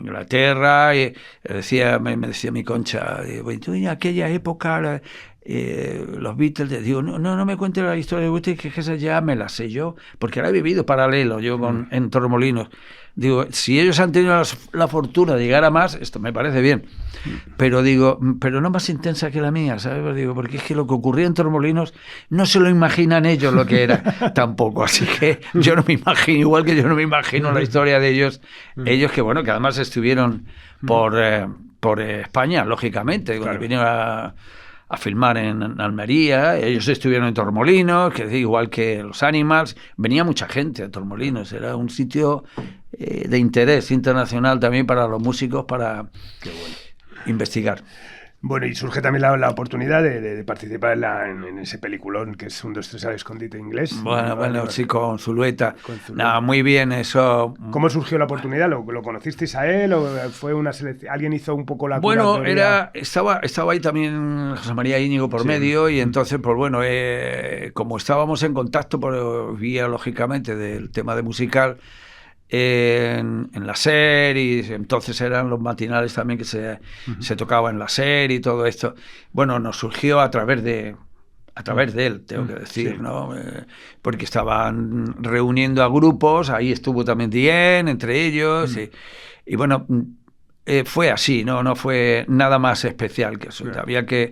Inglaterra, y me decía mi Concha, en aquella época los Beatles, digo, no me cuente la historia de Beatles, que esa ya me la sé yo, porque la he vivido paralelo yo en Torremolinos. Digo, si ellos han tenido la fortuna de llegar a más, esto me parece bien, pero digo, pero no más intensa que la mía, ¿sabes? Digo, porque es que lo que ocurría en Torremolinos no se lo imaginan ellos lo que era tampoco, así que yo no me imagino, igual que yo no me imagino la historia de ellos que bueno, que además estuvieron por España, lógicamente, cuando vinieron a filmar en Almería, ellos estuvieron en Torremolinos, que igual que los Animals, venía mucha gente a Torremolinos, era un sitio de interés internacional también para los músicos para investigar.
Bueno, y surge también la oportunidad de participar en ese peliculón que es Un, dos, tres al escondite inglés.
Bueno, sí, con Zulueta. Nada, muy bien eso.
¿Cómo surgió la oportunidad? ¿Lo conocisteis a él o fue una selección? ¿Alguien hizo un poco la
curatoria? Estaba ahí también José María Íñigo por medio y entonces, pues bueno, como estábamos en contacto por vía, lógicamente, del tema de musical, en la serie, entonces eran los matinales también que se tocaba en la serie y todo esto. Bueno, nos surgió a través de él, tengo que decir, ¿no? Porque estaban reuniendo a grupos, ahí estuvo también Dien, entre ellos, y bueno, fue así, no fue nada más especial que eso. Había que...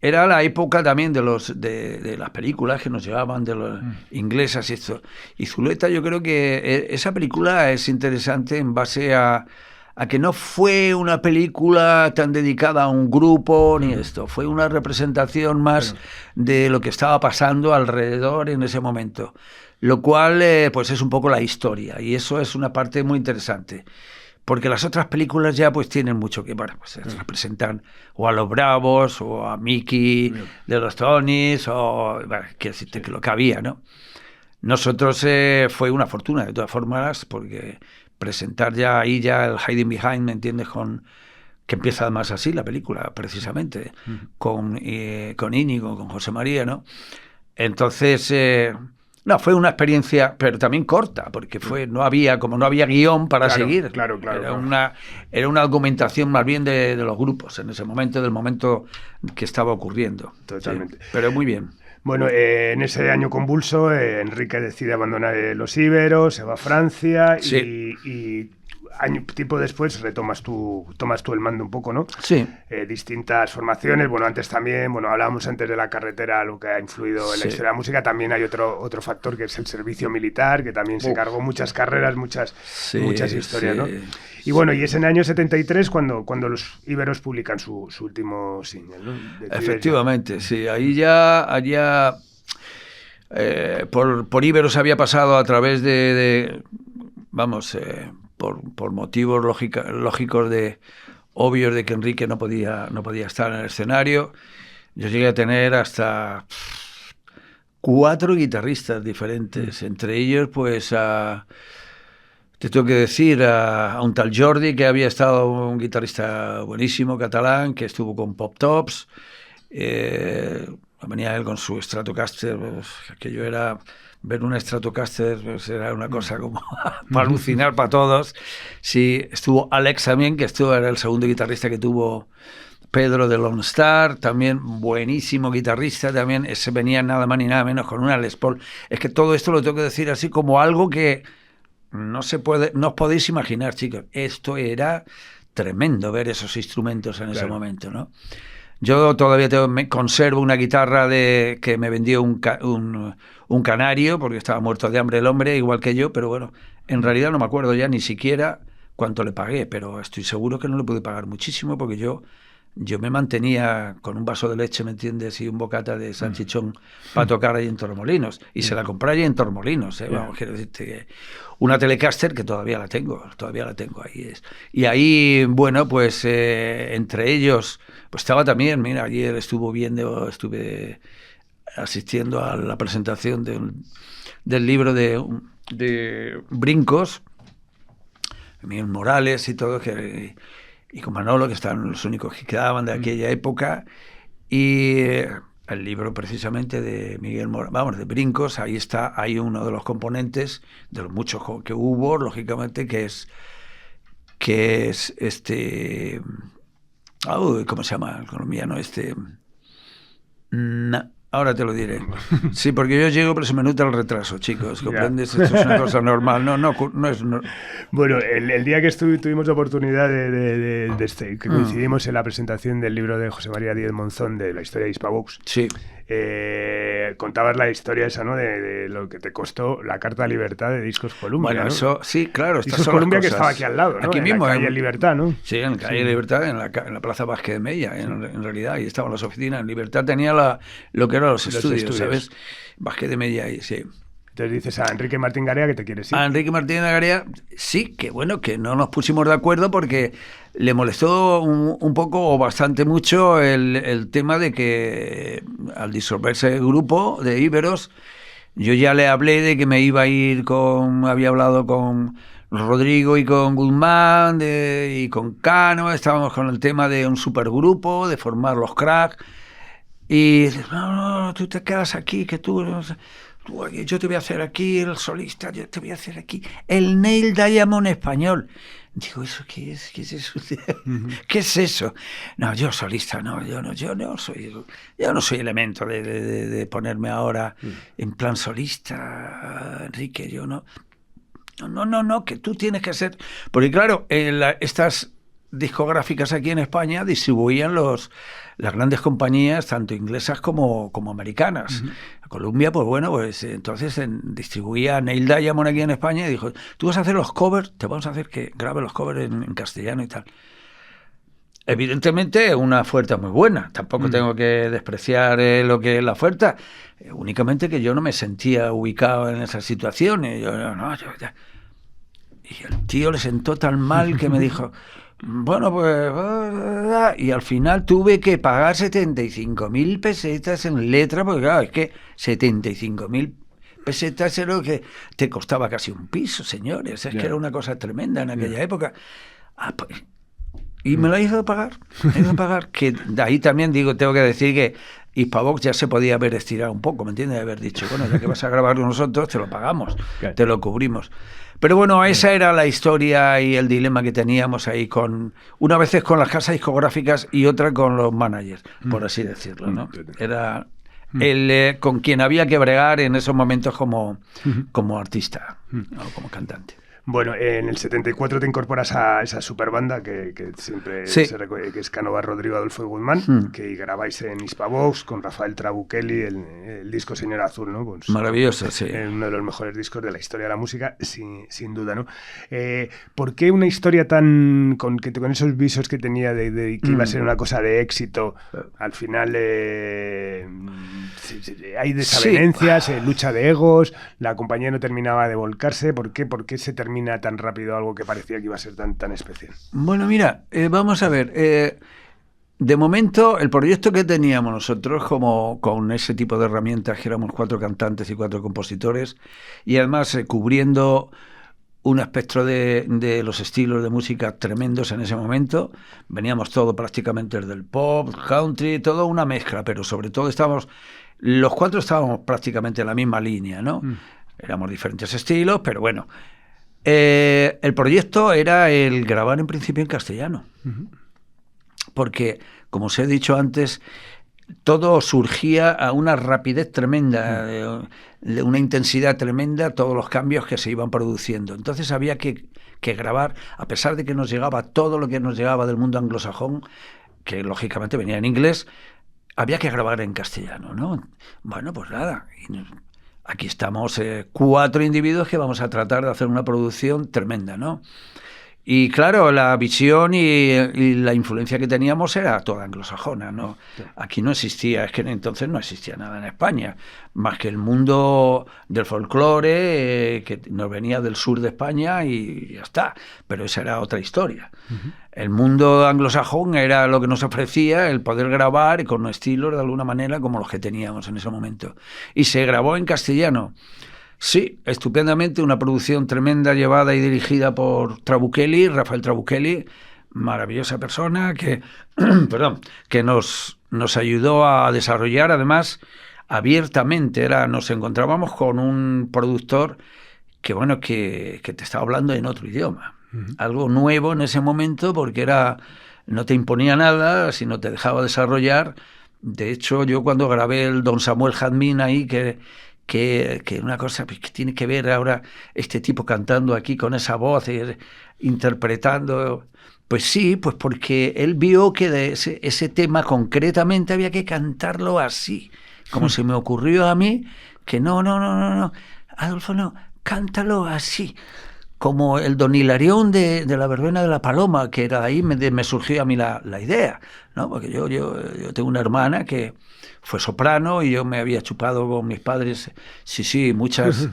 era la época también de las películas que nos llevaban de los inglesas y esto. Y Zulueta, yo creo que esa película es interesante en base a que no fue una película tan dedicada a un grupo ni esto. Fue una representación más de lo que estaba pasando alrededor en ese momento. Lo cual, pues es un poco la historia. Y eso es una parte muy interesante. Porque las otras películas ya pues tienen mucho que, bueno, pues representan o a los Bravos o a Mickey de los Tonys o, bueno, quiero decirte que lo que había, ¿no? Nosotros fue una fortuna de todas formas porque presentar ya el Hiding Behind, ¿me entiendes? Que empieza además así la película, precisamente, con Íñigo, con José María, ¿no? Entonces... no, fue una experiencia, pero también corta, porque no había guión para seguir.
Claro.
Era una argumentación más bien de los grupos en ese momento, del momento que estaba ocurriendo.
Totalmente.
Sí, pero muy bien.
Bueno, en ese año convulso, Enrique decide abandonar los íberos, se va a Francia y tiempo después tomas tú el mando un poco, ¿no?
Sí.
Distintas formaciones, bueno, antes también, hablábamos antes de la carretera, lo que ha influido en la historia de la música, también hay otro factor que es el servicio militar, que también se cargó muchas carreras, muchas historias, ¿no? Y bueno, y es en el año 73 cuando los íberos publican su último single, ¿no?
Efectivamente, sí, ahí ya por íberos había pasado a través por motivos lógicos obvios de que Enrique no podía estar en el escenario. Yo llegué a tener hasta 4 guitarristas diferentes, entre ellos pues te tengo que decir a un tal Jordi, que había estado un guitarrista buenísimo catalán, que estuvo con Pop Tops, venía él con su Stratocaster, aquello era... Ver un Stratocaster pues era una cosa como para alucinar para todos. Sí, estuvo Alex también, que era el segundo guitarrista que tuvo Pedro de Lone Star, también buenísimo guitarrista, también ese venía nada más ni nada menos con una Les Paul. Es que todo esto lo tengo que decir así como algo que no os podéis imaginar, chicos. Esto era tremendo ver esos instrumentos en ese momento, ¿no? Yo todavía conservo una guitarra que me vendió un canario, porque estaba muerto de hambre el hombre, igual que yo, pero bueno, en realidad no me acuerdo ya ni siquiera cuánto le pagué, pero estoy seguro que no le pude pagar muchísimo, porque yo me mantenía con un vaso de leche, ¿me entiendes? Y un bocata de salchichón para tocar ahí en Torremolinos. Y se la compré allí en Torremolinos, ¿eh? Vamos, quiero decirte que una Telecaster que todavía la tengo ahí. Y ahí, bueno, pues entre ellos, pues estaba también, mira, ayer estuve asistiendo a la presentación del libro de Brincos, Miguel Morales y todo, y con Manolo, que estaban los únicos que quedaban de aquella época, y el libro precisamente de Miguel Morales, de Brincos, hay uno de los componentes, de los muchos que hubo, lógicamente, que es ¿Cómo se llama el colombiano este? Ahora te lo diré. Sí, porque yo llego, pero se me nota el retraso, chicos. ¿Comprendes? Esto es una cosa normal. No es...
Bueno, el día que tuvimos la oportunidad que coincidimos en la presentación del libro de José María Díez Monzón de la historia de Hispavox,
sí.
Contabas la historia esa, ¿no? De lo que te costó la Carta de Libertad de Discos Columbia.
Bueno,
¿no?
Eso, sí, claro.
Discos Columbia que estaba aquí al lado, ¿no?
Aquí mismo.
En la calle Libertad, ¿no?
Sí, en la calle Libertad, en la Plaza Vázquez de Mella, en realidad. Ahí estaban las oficinas. En Libertad tenía lo que eran los estudios, ¿sabes? Vázquez de Mella ahí, sí.
Entonces dices a Enrique Martín Garea que te quieres ir.
A Enrique Martín Garea, sí, que bueno, que no nos pusimos de acuerdo porque le molestó un poco o bastante mucho el tema de que al disolverse el grupo de íberos, yo ya le hablé de que me iba a ir había hablado con Rodrigo y con Guzmán y con Cano, estábamos con el tema de un supergrupo, de formar los Cracks, y no, tú te quedas aquí, que tú yo te voy a hacer aquí el solista, yo te voy a hacer aquí el Neil Diamond español. Digo, ¿eso qué es? ¿Qué es eso? ¿Qué es eso? No, yo solista, no, yo no soy elemento de ponerme ahora en plan solista, Enrique, yo no. No, que tú tienes que ser... Porque claro, estas discográficas aquí en España distribuían las grandes compañías, tanto inglesas como americanas. Columbia, pues bueno, pues entonces distribuía Neil Diamond aquí en España y dijo, tú vas a hacer los covers, te vamos a hacer que grabe los covers en castellano y tal. Evidentemente una oferta muy buena, tampoco tengo que despreciar lo que es la oferta, únicamente que yo no me sentía ubicado en esas situaciones. Yo ya. Y el tío le sentó tan mal que me dijo, bueno, pues... Y al final tuve que pagar 75.000 pesetas en letra, porque claro, es que 75.000 pesetas era lo que te costaba casi un piso, señores. Es que era una cosa tremenda en aquella época. Y me lo hizo pagar. Que de ahí también tengo que decir que Hispavox ya se podía haber estirado un poco, ¿me entiendes? De haber dicho, bueno, ya que vas a grabar con nosotros, te lo pagamos, te lo cubrimos. Pero bueno, esa era la historia y el dilema que teníamos ahí una vez con las casas discográficas y otra con los managers, por así decirlo, ¿no? Era con quien había que bregar en esos momentos como artista o como cantante.
Bueno, en el 74 te incorporas a esa superbanda que siempre se recuerda, que es Canova, Rodrigo, Adolfo y Guzmán, que grabáis en Hispavox con Rafael Trabuchelli el disco Señor Azul, ¿no? Pues,
maravilloso, sí.
Uno de los mejores discos de la historia de la música, sin duda, ¿no? ¿Por qué una historia con esos visos que tenía de que iba a ser una cosa de éxito, al final hay desavenencias, lucha de egos, la compañía no terminaba de volcarse? ¿Por qué se termina tan rápido algo que parecía que iba a ser tan especial?
Bueno, mira, vamos a ver. De momento, el proyecto que teníamos nosotros, como con ese tipo de herramientas, que éramos 4 cantantes y 4 compositores, y además cubriendo un espectro de los estilos de música tremendos en ese momento, veníamos todo prácticamente desde el pop, country, todo una mezcla, pero sobre todo los 4 estábamos prácticamente en la misma línea, ¿no? Éramos diferentes estilos, pero bueno. El proyecto era el grabar en principio en castellano, porque, como os he dicho antes, todo surgía a una rapidez tremenda, de una intensidad tremenda, todos los cambios que se iban produciendo. Entonces había que grabar, a pesar de que nos llegaba todo lo que nos llegaba del mundo anglosajón, que lógicamente venía en inglés, había que grabar en castellano, ¿no? Bueno, pues nada. Aquí estamos 4 individuos que vamos a tratar de hacer una producción tremenda, ¿no? Y claro, la visión y la influencia que teníamos era toda anglosajona, ¿no? Sí. Aquí no existía, es que entonces no existía nada en España, más que el mundo del folclore que nos venía del sur de España y ya está, pero esa era otra historia. El mundo anglosajón era lo que nos ofrecía el poder grabar con estilos de alguna manera como los que teníamos en ese momento. Y se grabó en castellano. Sí, estupendamente, una producción tremenda llevada y dirigida por Trabuchelli, Rafael Trabuchelli, maravillosa persona que nos ayudó a desarrollar, además, abiertamente. Nos encontrábamos con un productor que te estaba hablando en otro idioma. Algo nuevo en ese momento porque era no te imponía nada, sino te dejaba desarrollar. De hecho, yo cuando grabé el Don Samuel Jazmín ahí, que una cosa que tiene que ver ahora este tipo cantando aquí con esa voz, interpretando, pues sí, pues porque él vio que de ese tema concretamente había que cantarlo así, como se me ocurrió a mí, que no, Adolfo, no, cántalo así, como el Don Hilarión de la verbena de la Paloma, que era ahí me surgió a mí la idea, ¿no? Porque yo tengo una hermana que fue soprano y yo me había chupado con mis padres, sí, muchas,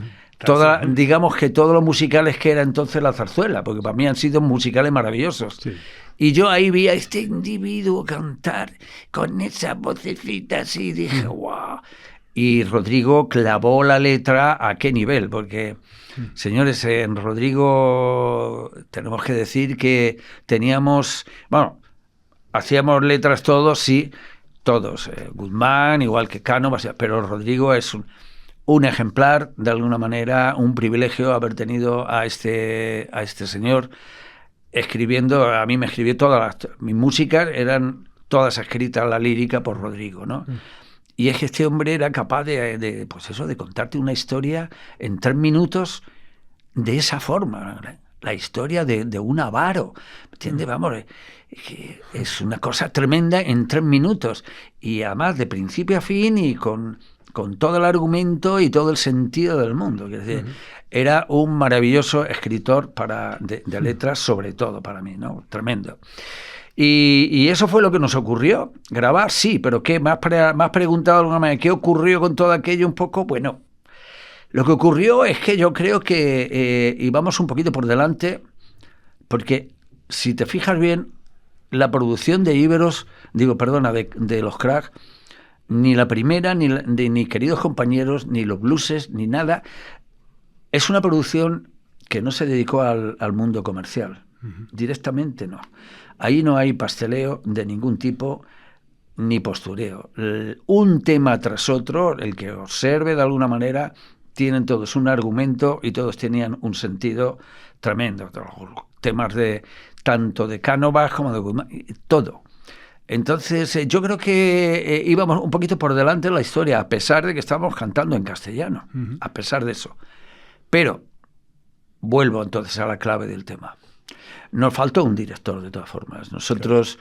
digamos que todos los musicales que era entonces la zarzuela, porque para mí han sido musicales maravillosos. Sí. Y yo ahí vi a este individuo cantar con esa vocecita así, y dije, wow. Y Rodrigo clavó la letra a qué nivel, porque, señores, en Rodrigo tenemos que decir que teníamos, bueno, hacíamos letras todos, sí, todos, Guzmán, igual que Cano, pero Rodrigo es un ejemplar, de alguna manera, un privilegio haber tenido a este señor escribiendo. A mí me escribió mis músicas, eran todas escritas, la lírica, por Rodrigo, ¿no? Y es que este hombre era capaz de contarte una historia en 3 minutos de esa forma, la historia de un avaro, ¿me entiendes? Vamos, es una cosa tremenda en 3 minutos, y además de principio a fin y con todo el argumento y todo el sentido del mundo. Es decir, era un maravilloso escritor de letras, sobre todo para mí, ¿no? Tremendo. Y eso fue lo que nos ocurrió. Grabar, sí, pero ¿qué? Me has preguntado de alguna manera, ¿qué ocurrió con todo aquello un poco? Bueno, lo que ocurrió es que yo creo que íbamos un poquito por delante, porque si te fijas bien, la producción de Íberos, de los Crack, ni la primera, ni Queridos Compañeros, ni Los Blueses, ni nada, es una producción que no se dedicó al mundo comercial. Directamente no. Ahí no hay pasteleo de ningún tipo, ni postureo. Un tema tras otro, el que observe de alguna manera, tienen todos un argumento y todos tenían un sentido tremendo. Temas tanto de Cánovas como de Guzmán, todo. Entonces, yo creo que íbamos un poquito por delante en la historia, a pesar de que estábamos cantando en castellano, a pesar de eso. Pero vuelvo entonces a la clave del tema. Nos faltó un director, de todas formas. Nosotros,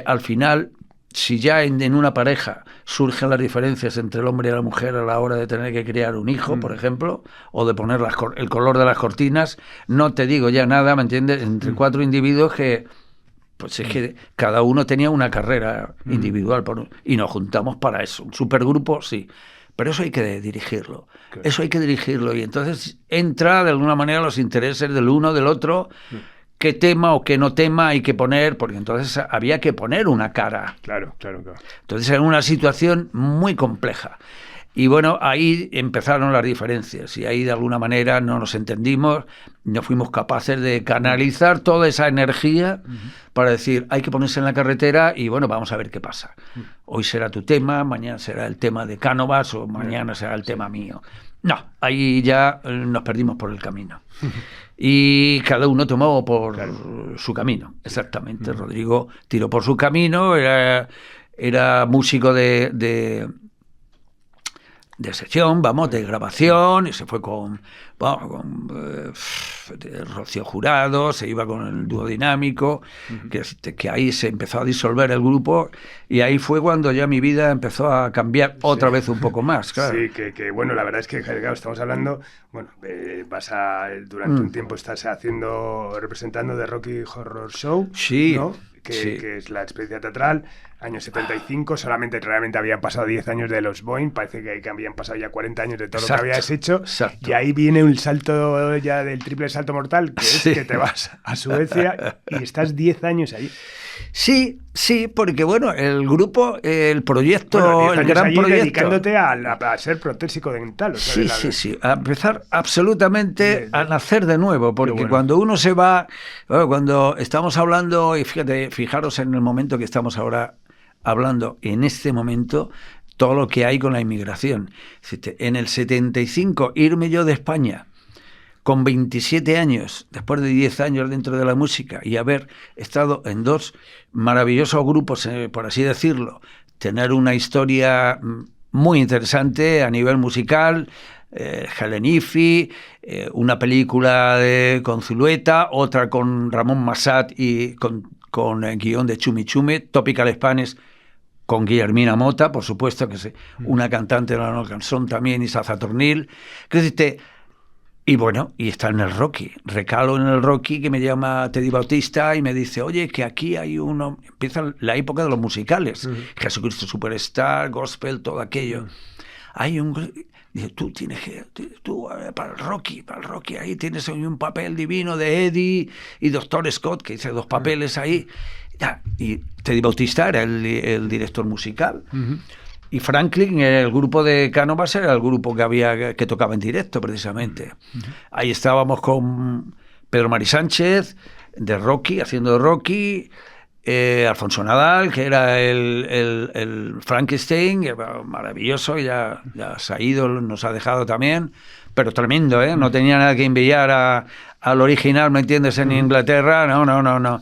al final, si ya en una pareja surgen las diferencias entre el hombre y la mujer a la hora de tener que criar un hijo, por ejemplo, o de poner el color de las cortinas, no te digo ya nada, ¿me entiendes? Entre 4 individuos que, pues es que cada uno tenía una carrera individual y nos juntamos para eso. Un supergrupo, sí. Pero eso hay que dirigirlo. Claro. Eso hay que dirigirlo. Y entonces entra de alguna manera los intereses del uno, del otro. Qué tema o qué no tema hay que poner, porque entonces había que poner una cara.
Claro.
Entonces era una situación muy compleja. Y bueno, ahí empezaron las diferencias y ahí de alguna manera no nos entendimos, no fuimos capaces de canalizar toda esa energía para decir, hay que ponerse en la carretera y bueno, vamos a ver qué pasa. Hoy será tu tema, mañana será el tema de Cánovas o mañana será el tema mío. No, ahí ya nos perdimos por el camino. Y cada uno tomó por su camino, exactamente. Rodrigo tiró por su camino, era músico de sección, de grabación, y se fue con Rocío Jurado, se iba con el dúo dinámico, que ahí se empezó a disolver el grupo, y ahí fue cuando ya mi vida empezó a cambiar otra vez un poco más, claro.
Sí, que bueno, la verdad es que claro, estamos hablando, bueno, durante un tiempo estás representando The Rocky Horror Show,
sí,
¿no? Que es la experiencia teatral, año 75, solamente realmente habían pasado 10 años de los Boeing, parece que habían pasado ya 40 años de todo lo que habías hecho, y ahí viene un salto ya del triple salto mortal, que es que te vas a Suecia y estás 10 años allí.
Sí, porque bueno, el grupo, el proyecto,
bueno,
el gran proyecto...
dedicándote a ser protésico dental. O sea,
sí, a empezar absolutamente a nacer de nuevo, porque cuando uno se va, cuando estamos hablando, y fijaros en el momento que estamos ahora hablando, en este momento, todo lo que hay con la inmigración. En el 75, irme yo de España con 27 años, después de 10 años dentro de la música y haber estado en 2 maravillosos grupos, por así decirlo, tener una historia muy interesante a nivel musical, Helen Ify, una película con Zulueta, otra con Ramón Massat y con el guión de Chumi Chumi, Tropical Spanish, con Guillermina Mota, por supuesto, que es una cantante de la nueva canción también, Isa Zatornil. Y bueno, y está en el Rocky. Recalo en el Rocky, que me llama Teddy Bautista y me dice, oye, que aquí hay uno... Empieza la época de los musicales. Jesucristo Superstar, Gospel, todo aquello. Hay un... Dice, tú tienes que... Tú, para el Rocky, ahí tienes un papel divino de Eddie y Dr. Scott, que hice 2 papeles ahí. Ya, y Teddy Bautista era el director musical. Y Franklin, el grupo de Cánovas, era el grupo que tocaba en directo, precisamente. Ahí estábamos con Pedro Mari Sánchez, de Rocky, haciendo de Rocky, Alfonso Nadal, que era el Frankenstein, maravilloso, ya se ha ido, nos ha dejado también, pero tremendo, ¿eh? No tenía nada que envidiar al original, ¿me entiendes?, en Inglaterra, no.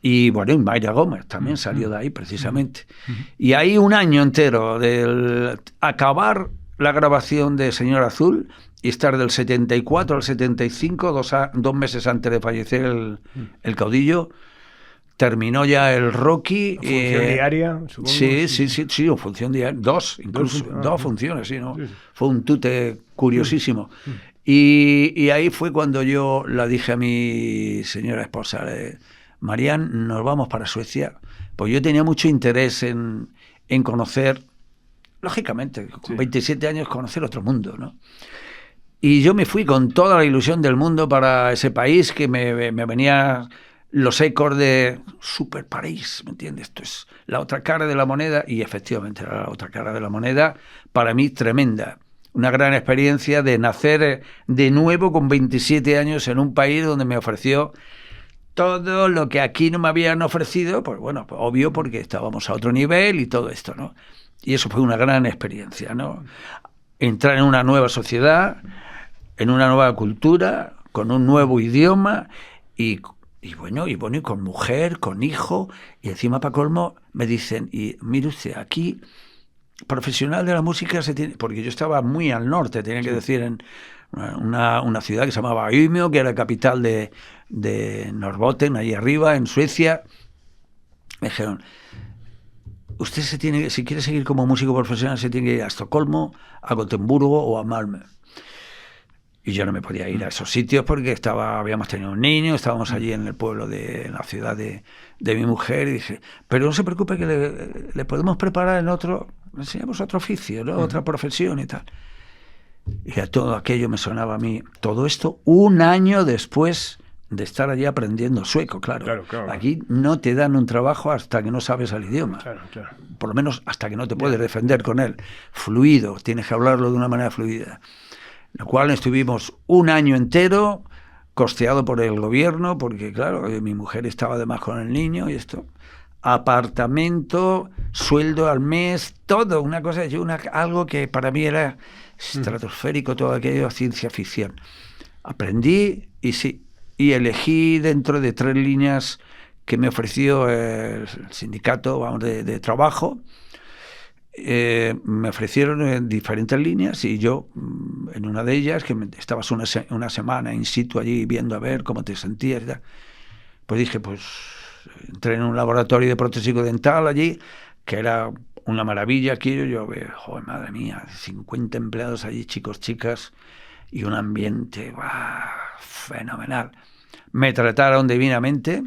Y bueno, y Mayra Gómez también salió de ahí, precisamente. Y ahí un año entero, del acabar la grabación de Señor Azul y estar del 74 al 75, 2 meses antes de fallecer el caudillo, terminó ya el Rocky.
¿Función diaria, supongo?
Sí, función diaria. 2, incluso. 2 funciones, sí, ¿no? Sí. Fue un tute curiosísimo. Y ahí fue cuando yo la dije a mi señora esposa, Marian, nos vamos para Suecia. Pues yo tenía mucho interés en conocer, lógicamente, con 27 años, conocer otro mundo, ¿no? Y yo me fui con toda la ilusión del mundo para ese país, que me venía los ecos de Super París, ¿me entiendes? Esto es la otra cara de la moneda, y efectivamente era la otra cara de la moneda, para mí tremenda. Una gran experiencia de nacer de nuevo con 27 años en un país donde me ofreció todo lo que aquí no me habían ofrecido, pues bueno, pues obvio, porque estábamos a otro nivel y todo esto, ¿no? Y eso fue una gran experiencia, ¿no? Entrar en una nueva sociedad, en una nueva cultura, con un nuevo idioma y con mujer, con hijo, y encima para colmo me dicen, y mire usted, aquí profesional de la música se tiene, porque yo estaba muy al norte, tenía que decir, en una ciudad que se llamaba Umeå, que era capital de Norrbotten, ahí arriba, en Suecia. Me dijeron, usted si quiere seguir como músico profesional, se tiene que ir a Estocolmo, a Gotemburgo o a Malmö. Y yo no me podía ir a esos sitios porque habíamos tenido un niño, estábamos allí en el pueblo en la ciudad de mi mujer, y dije, pero no se preocupe, que le podemos preparar le enseñamos otro oficio, ¿no? Otra profesión y tal. Y a todo aquello me sonaba a mí, todo esto un año después de estar allí aprendiendo sueco, claro. Aquí no te dan un trabajo hasta que no sabes el idioma. Claro. Por lo menos hasta que no te puedes defender con él. Fluido, tienes que hablarlo de una manera fluida. Lo cual estuvimos un año entero costeado por el gobierno, porque claro, mi mujer estaba además con el niño y esto. Apartamento, sueldo al mes, todo, una cosa, algo que para mí era estratosférico, todo aquello, ciencia ficción. Aprendí y elegí dentro de 3 líneas que me ofreció el sindicato, vamos, de trabajo. Me ofrecieron diferentes líneas y yo, en una de ellas, que estabas una semana in situ allí viendo a ver cómo te sentías, pues dije, pues entré en un laboratorio de prótesis dental allí, que era una maravilla. Aquí yo veo, joder, madre mía, 50 empleados allí, chicos, chicas, y un ambiente fenomenal. Me trataron divinamente,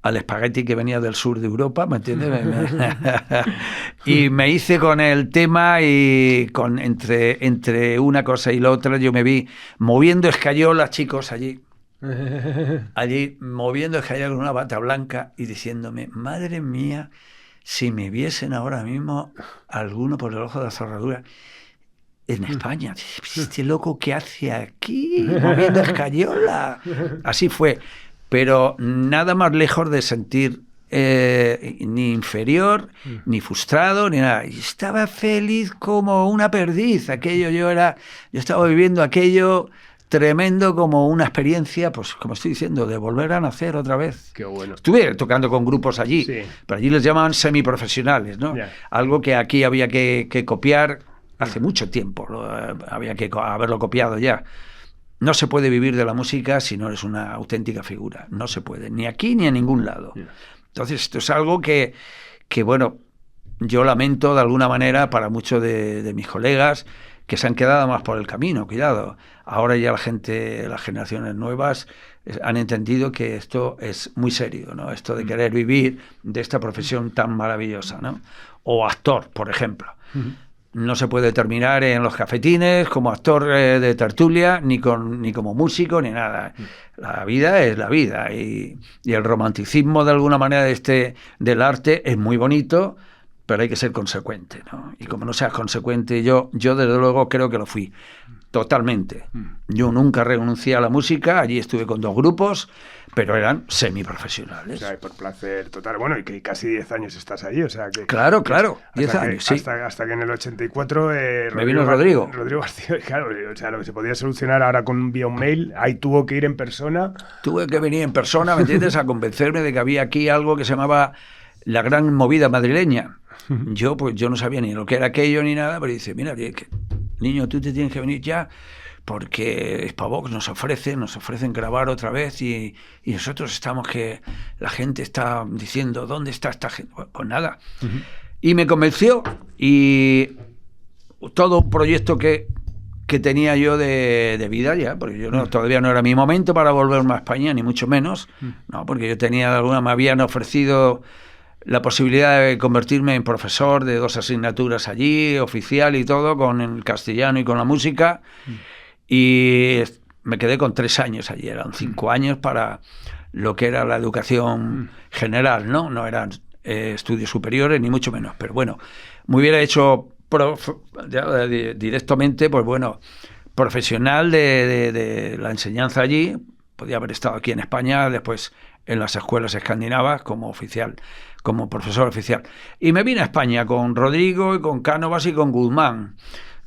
al espagueti que venía del sur de Europa, ¿me entiendes? Y me hice con el tema, y entre una cosa y la otra yo me vi moviendo escayolas, chicos, allí moviendo escayolas con una bata blanca y diciéndome, madre mía, si me viesen ahora mismo alguno por el ojo de la cerradura en España, este loco, ¿qué hace aquí moviendo escayola? Así fue. Pero nada más lejos de sentir ni inferior, ni frustrado, ni nada. Y estaba feliz como una perdiz. Yo estaba viviendo aquello tremendo, como una experiencia, pues como estoy diciendo, de volver a nacer otra vez.
Qué bueno.
Estuve tocando con grupos allí,
Sí.
pero allí les llamaban semiprofesionales, ¿no?
Ya.
Algo que aquí había que copiar hace mucho tiempo, había que haberlo copiado ya. No se puede vivir de la música si no eres una auténtica figura, no se puede, ni aquí ni en ningún lado.
Ya.
Entonces esto es algo que bueno, yo lamento de alguna manera para muchos de mis colegas que se han quedado más por el camino, cuidado. Ahora ya la gente, las generaciones nuevas han entendido que esto es muy serio, ¿no? Esto de querer vivir de esta profesión tan maravillosa, ¿no? O actor, por ejemplo. No se puede terminar en los cafetines como actor de tertulia, ni como músico, ni nada. La vida es la vida, y el romanticismo de alguna manera del arte es muy bonito, pero hay que ser consecuente, ¿no? Y como no seas consecuente, yo desde luego creo que lo fui, totalmente. Yo nunca renuncié a la música, allí estuve con 2 grupos, pero eran semiprofesionales.
O sea, y por placer total. Bueno, y que casi 10 años estás allí, o sea que...
Claro, 10
hasta
años,
que,
sí.
Hasta que en el 84...
me vino Rodrigo.
Rodrigo García, claro, o sea, lo que se podía solucionar ahora vía un mail, ahí tuvo que ir en persona.
Tuve que venir en persona, ¿me entiendes?, a convencerme de que había aquí algo que se llamaba la gran movida madrileña. Yo no sabía ni lo que era aquello ni nada, pero dice, mira, niño, tú te tienes que venir ya, porque Spavox nos ofrecen grabar otra vez, y nosotros estamos que la gente está diciendo, ¿dónde está esta gente? Pues nada. Y me convenció, y todo un proyecto que tenía yo de vida ya, porque yo todavía no era mi momento para volverme a España, ni mucho menos, no, porque yo tenía me habían ofrecido la posibilidad de convertirme en profesor de 2 asignaturas allí, oficial y todo, con el castellano y con la música, y me quedé con 3 años allí, eran 5 años para lo que era la educación general, no eran estudios superiores, ni mucho menos, pero bueno, me hubiera hecho directamente, pues bueno, profesional de la enseñanza allí. Podía haber estado aquí en España, después en las escuelas escandinavas como oficial, como profesor oficial. Y me vine a España con Rodrigo y con Cánovas y con Guzmán.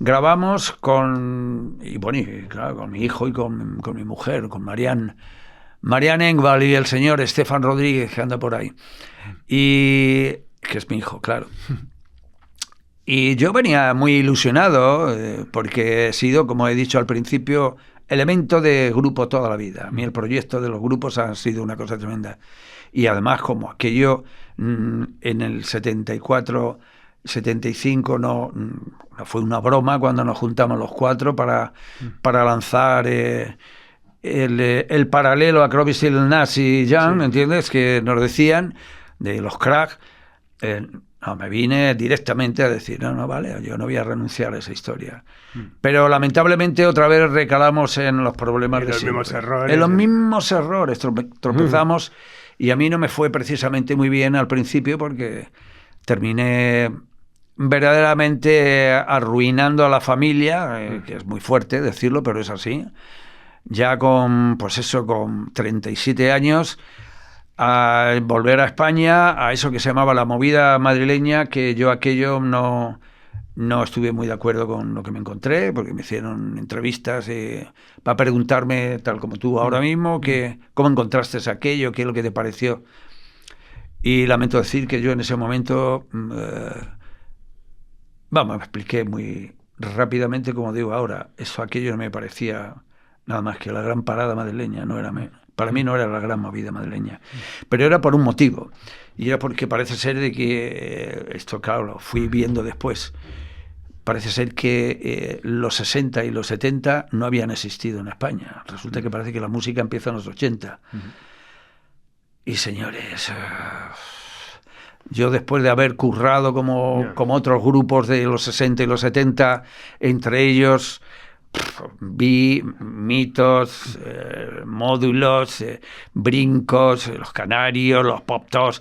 Grabamos con mi hijo y con mi mujer, con Marianne Engvall y el señor Estefan Rodríguez, que anda por ahí. Y que es mi hijo, claro. Y yo venía muy ilusionado, porque he sido, como he dicho al principio, elemento de grupo toda la vida. A mí el proyecto de los grupos ha sido una cosa tremenda. Y además, como aquello en el 74, 75 no fue una broma cuando nos juntamos los 4 para lanzar el paralelo a Crosby, Stills, Nash y Young, ¿me entiendes? Que nos decían de los Crack. Me vine directamente a decir, no, vale, yo no voy a renunciar a esa historia. Pero lamentablemente otra vez recalamos en los problemas de siempre. En los mismos errores tropezamos, y a mí no me fue precisamente muy bien al principio, porque terminé verdaderamente arruinando a la familia, que es muy fuerte decirlo, pero es así. Ya con 37 años, a volver a España, a eso que se llamaba la movida madrileña, que yo aquello no estuve muy de acuerdo con lo que me encontré, porque me hicieron entrevistas para preguntarme, tal como tú ahora mismo, cómo encontraste aquello, qué es lo que te pareció. Y lamento decir que yo en ese momento, me expliqué muy rápidamente, como digo ahora, aquello no me parecía nada más que la gran parada madrileña, para mí no era la gran movida madrileña, pero era por un motivo, y era porque parece ser de que, esto claro, lo fui viendo después, parece ser que los 60 y los 70 no habían existido en España. Resulta que parece que la música empieza en los 80. Y señores, yo después de haber currado como otros grupos de los 60 y los 70, entre ellos vi Mitos, Módulos, Brincos, Los Canarios, Los Pop-Tops,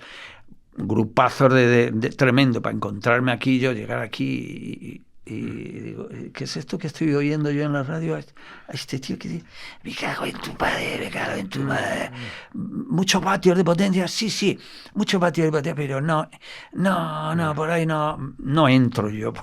grupazos de tremendo, para encontrarme aquí, yo llegar aquí Y digo, ¿qué es esto que estoy oyendo yo en la radio? A este tío que dice, me cago en tu madre. Muchos vatios de potencia, sí, muchos vatios de potencia, pero no, por ahí no entro yo.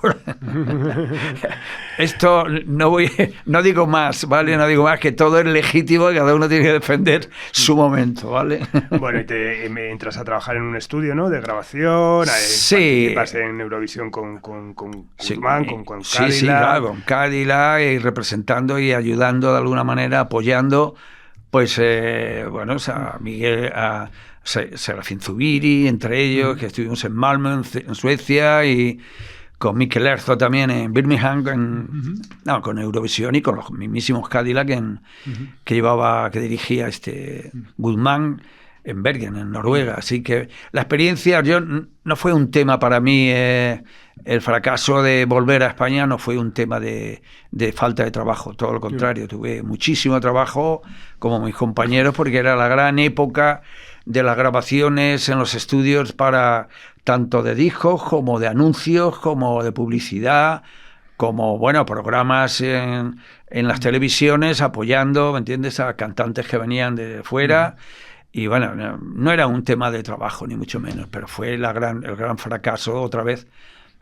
Esto no digo más, ¿vale? No digo más, que todo es legítimo y cada uno tiene que defender su momento, ¿vale?
Bueno, y me entras a trabajar en un estudio, ¿no? De grabación,
sí.
participas en Eurovisión con Guzmán, con Cadillac.
Sí, claro, con Cadillac, y representando y ayudando de alguna manera, apoyando, pues, a Miguel, a Serafín Zubiri, entre ellos, que estuvimos en Malmö, en Suecia, y con Mikel Erzo también en Birmingham, con Eurovisión, y con los mismísimos Cadillac que dirigía Guzmán en Bergen, en Noruega. Así que la experiencia, no fue un tema para mí, el fracaso de volver a España no fue un tema de falta de trabajo, todo lo contrario, tuve muchísimo trabajo como mis compañeros, porque era la gran época de las grabaciones en los estudios, para tanto de discos como de anuncios, como de publicidad, como, programas en las televisiones, apoyando, ¿me entiendes?, a cantantes que venían de fuera. Y no era un tema de trabajo, ni mucho menos, pero fue el gran fracaso, otra vez,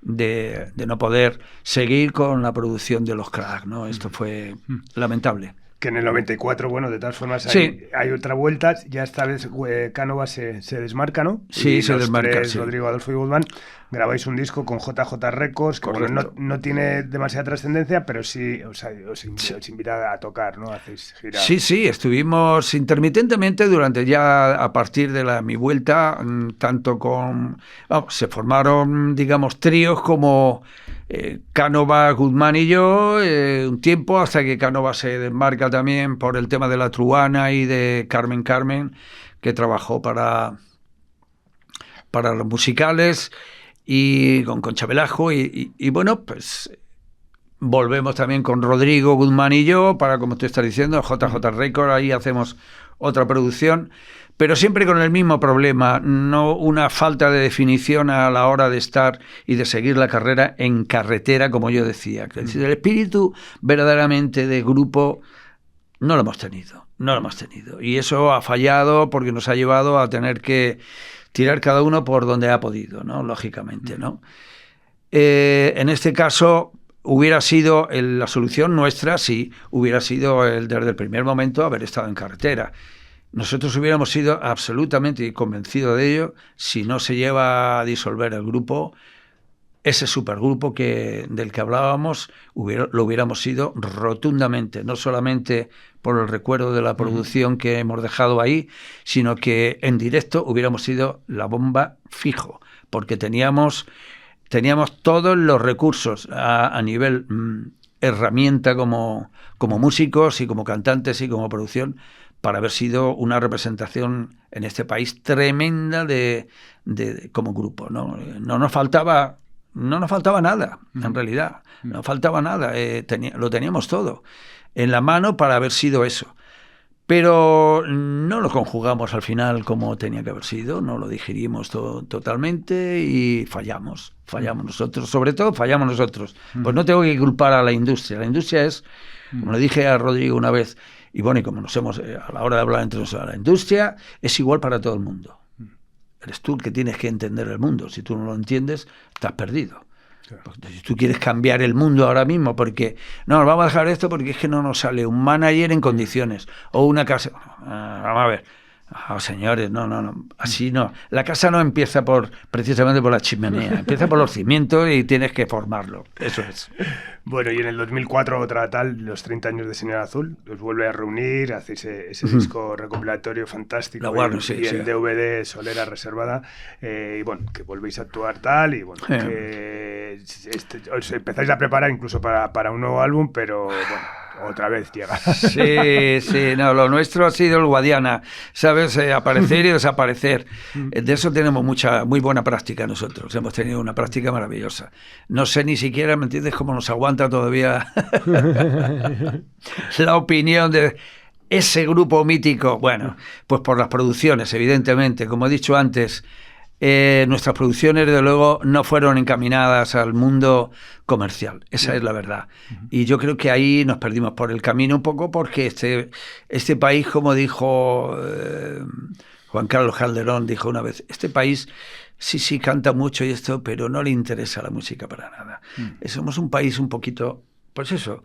de no poder seguir con la producción de los Crack, ¿no? Esto fue lamentable.
Que en el 94, de todas formas hay otra vuelta, ya esta vez Canova se desmarca, ¿no?
Sí,
y
se desmarca, sí.
Rodrigo, Adolfo y Guzmán, grabáis un disco con JJ Records, que no tiene demasiada trascendencia, pero sí os invita a tocar, ¿no? Hacéis giras.
Sí, estuvimos intermitentemente durante ya, a partir de mi vuelta, tanto se formaron, digamos, tríos como Canova, Guzmán y yo, un tiempo, hasta que Canova se desmarca también por el tema de la truana y de Carmen, que trabajó para los musicales, y con Concha Velasco, y pues volvemos también con Rodrigo, Guzmán y yo, para, como tú estás diciendo, JJ Records, ahí hacemos otra producción, pero siempre con el mismo problema, no una falta de definición a la hora de estar y de seguir la carrera en carretera, como yo decía. Es decir, el espíritu verdaderamente de grupo no lo hemos tenido. Y eso ha fallado, porque nos ha llevado a tener que tirar cada uno por donde ha podido, ¿no? Lógicamente, ¿no? En este caso, hubiera sido la solución nuestra, sí, hubiera sido desde el primer momento haber estado en carretera. Nosotros hubiéramos sido absolutamente convencidos de ello si no se lleva a disolver el grupo. Ese supergrupo del que hablábamos, lo hubiéramos sido rotundamente, no solamente por el recuerdo de la producción que hemos dejado ahí, sino que en directo hubiéramos sido la bomba fijo, porque teníamos todos los recursos a nivel herramienta como músicos y como cantantes y como producción, para haber sido una representación en este país tremenda de como grupo, ¿no? No nos faltaba nada, en realidad. No faltaba nada. Lo teníamos todo en la mano para haber sido eso. Pero no lo conjugamos al final como tenía que haber sido, no lo digerimos totalmente, y fallamos nosotros. Sobre todo fallamos nosotros. Pues no tengo que culpar a la industria. La industria es, como le dije a Rodrigo una vez, y como nos hemos, a la hora de hablar entre nosotros, la industria es igual para todo el mundo. Eres tú el que tienes que entender el mundo. Si tú no lo entiendes, estás perdido. Claro. Si tú quieres cambiar el mundo ahora mismo, porque no, vamos a dejar esto porque es que no nos sale un manager en condiciones, o una casa. Vamos a ver. Señores, no, así no. La casa no empieza precisamente por la chimenea, empieza por los cimientos y tienes que formarlo. Eso es.
Bueno, y en el 2004, los 30 años de Señal Azul, los vuelve a reunir, hacéis ese disco recopilatorio fantástico, el DVD Solera Reservada, y que volvéis a actuar tal, y que os empezáis a preparar incluso para un nuevo álbum, pero otra vez llega.
Sí, lo nuestro ha sido el Guadiana, ¿sabes? Aparecer y desaparecer. De eso tenemos muy buena práctica nosotros, hemos tenido una práctica maravillosa. No sé ni siquiera, ¿me entiendes?, cómo nos aguanta todavía la opinión de ese grupo mítico. Bueno, pues por las producciones, evidentemente, como he dicho antes, nuestras producciones, desde luego, no fueron encaminadas al mundo comercial. Esa es la verdad. Y yo creo que ahí nos perdimos por el camino un poco, porque este país, como dijo Juan Carlos Calderón, dijo una vez, este país sí canta mucho y esto, pero no le interesa la música para nada. Somos un país un poquito, pues eso,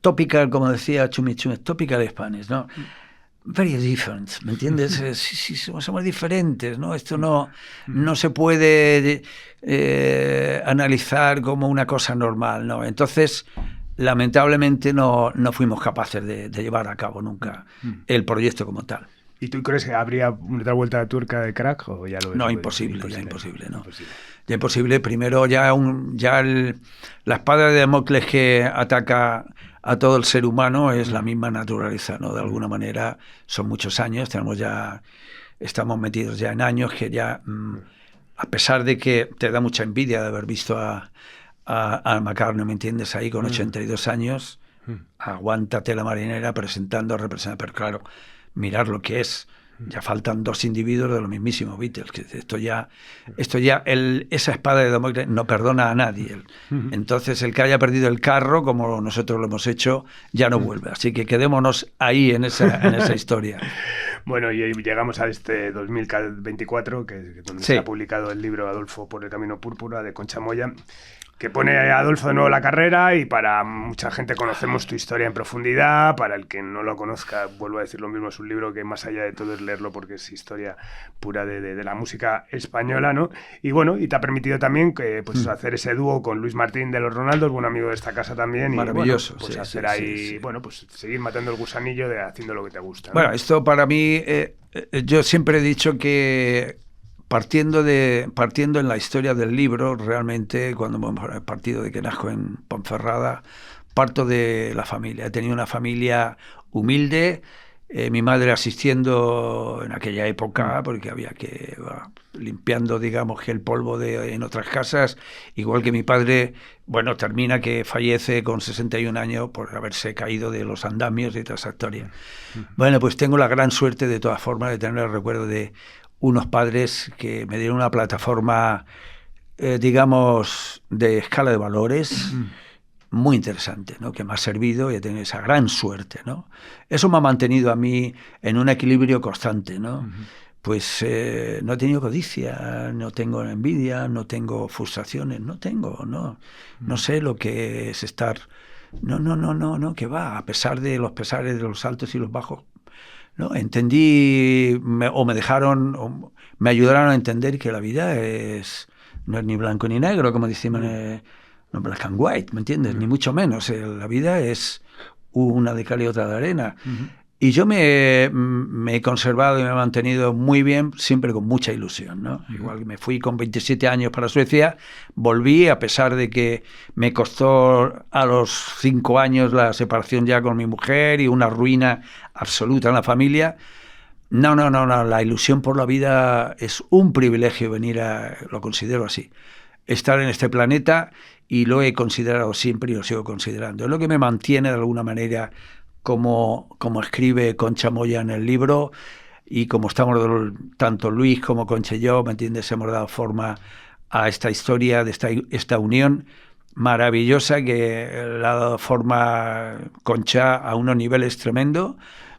topical, como decía Chumi Chumi, topical Spanish, ¿no? Very different, ¿me entiendes? Sí, somos diferentes, ¿no? Esto no se puede analizar como una cosa normal, ¿no? Entonces, lamentablemente no fuimos capaces de llevar a cabo nunca el proyecto como tal.
¿Y tú crees que habría otra vuelta de tuerca de Crack o ya lo ves?
No, imposible, ¿no? Ya imposible. Primero, la espada de Damocles que ataca a todo el ser humano es la misma naturaleza, ¿no? De alguna manera son muchos años, estamos metidos ya en años que ya, a pesar de que te da mucha envidia de haber visto a McCartney, ¿me entiendes? Ahí con 82 años, aguántate la marinera representando, pero claro, mirar lo que es. Ya faltan 2 individuos de los mismísimos Beatles. Que esa espada de Damocles no perdona a nadie. Entonces, el que haya perdido el carro, como nosotros lo hemos hecho, ya no vuelve. Así que quedémonos ahí en esa historia.
Bueno, y llegamos a este 2024, donde se ha publicado el libro Adolfo por el Camino Púrpura, de Concha Moya, que pone a Adolfo de nuevo la carrera, y para mucha gente conocemos tu historia en profundidad. Para el que no lo conozca, vuelvo a decir lo mismo, es un libro que más allá de todo es leerlo, porque es historia pura de la música española, ¿no? Y bueno, y te ha permitido también pues hacer ese dúo con Luis Martín de Los Ronaldos, buen amigo de esta casa también.
Maravilloso.
Y bueno, pues bueno, pues seguir matando el gusanillo haciendo lo que te gusta, ¿no?
Bueno, esto para mí, yo siempre he dicho que partiendo en la historia del libro, realmente, cuando hemos partido de que nazco en Ponferrada, parto de la familia. He tenido una familia humilde, mi madre asistiendo en aquella época, porque había que limpiando, digamos, que el polvo en otras casas, igual que mi padre, bueno, termina que fallece con 61 años por haberse caído de los andamios y toda esa historia. Bueno, pues tengo la gran suerte, de todas formas, de tener el recuerdo de unos padres que me dieron una plataforma, digamos, de escala de valores muy interesante, ¿no? Que me ha servido, y he tenido esa gran suerte, ¿no? Eso me ha mantenido a mí en un equilibrio constante, ¿no? Pues no he tenido codicia, no tengo envidia, no tengo frustraciones, no sé lo que es estar, que va, a pesar de los pesares, de los altos y los bajos. ¿No? Entendí, me ayudaron a entender que la vida no es ni blanco ni negro, como decimos, no black and white, ¿me entiendes? Ni mucho menos. La vida es una de cal y otra de arena. Y yo me he conservado y me he mantenido muy bien, siempre con mucha ilusión, ¿no? Igual que me fui con 27 años para Suecia, volví, a pesar de que me costó a los 5 años la separación ya con mi mujer y una ruina absoluta en la familia. No, la ilusión por la vida es un privilegio lo considero así, estar en este planeta, y lo he considerado siempre y lo sigo considerando. Es lo que me mantiene de alguna manera, como escribe Concha Moya en el libro, y como estamos tanto Luis como Concha y yo, ¿me entiendes? Hemos dado forma a esta historia, de esta unión maravillosa que le ha dado forma Concha a unos niveles tremendos,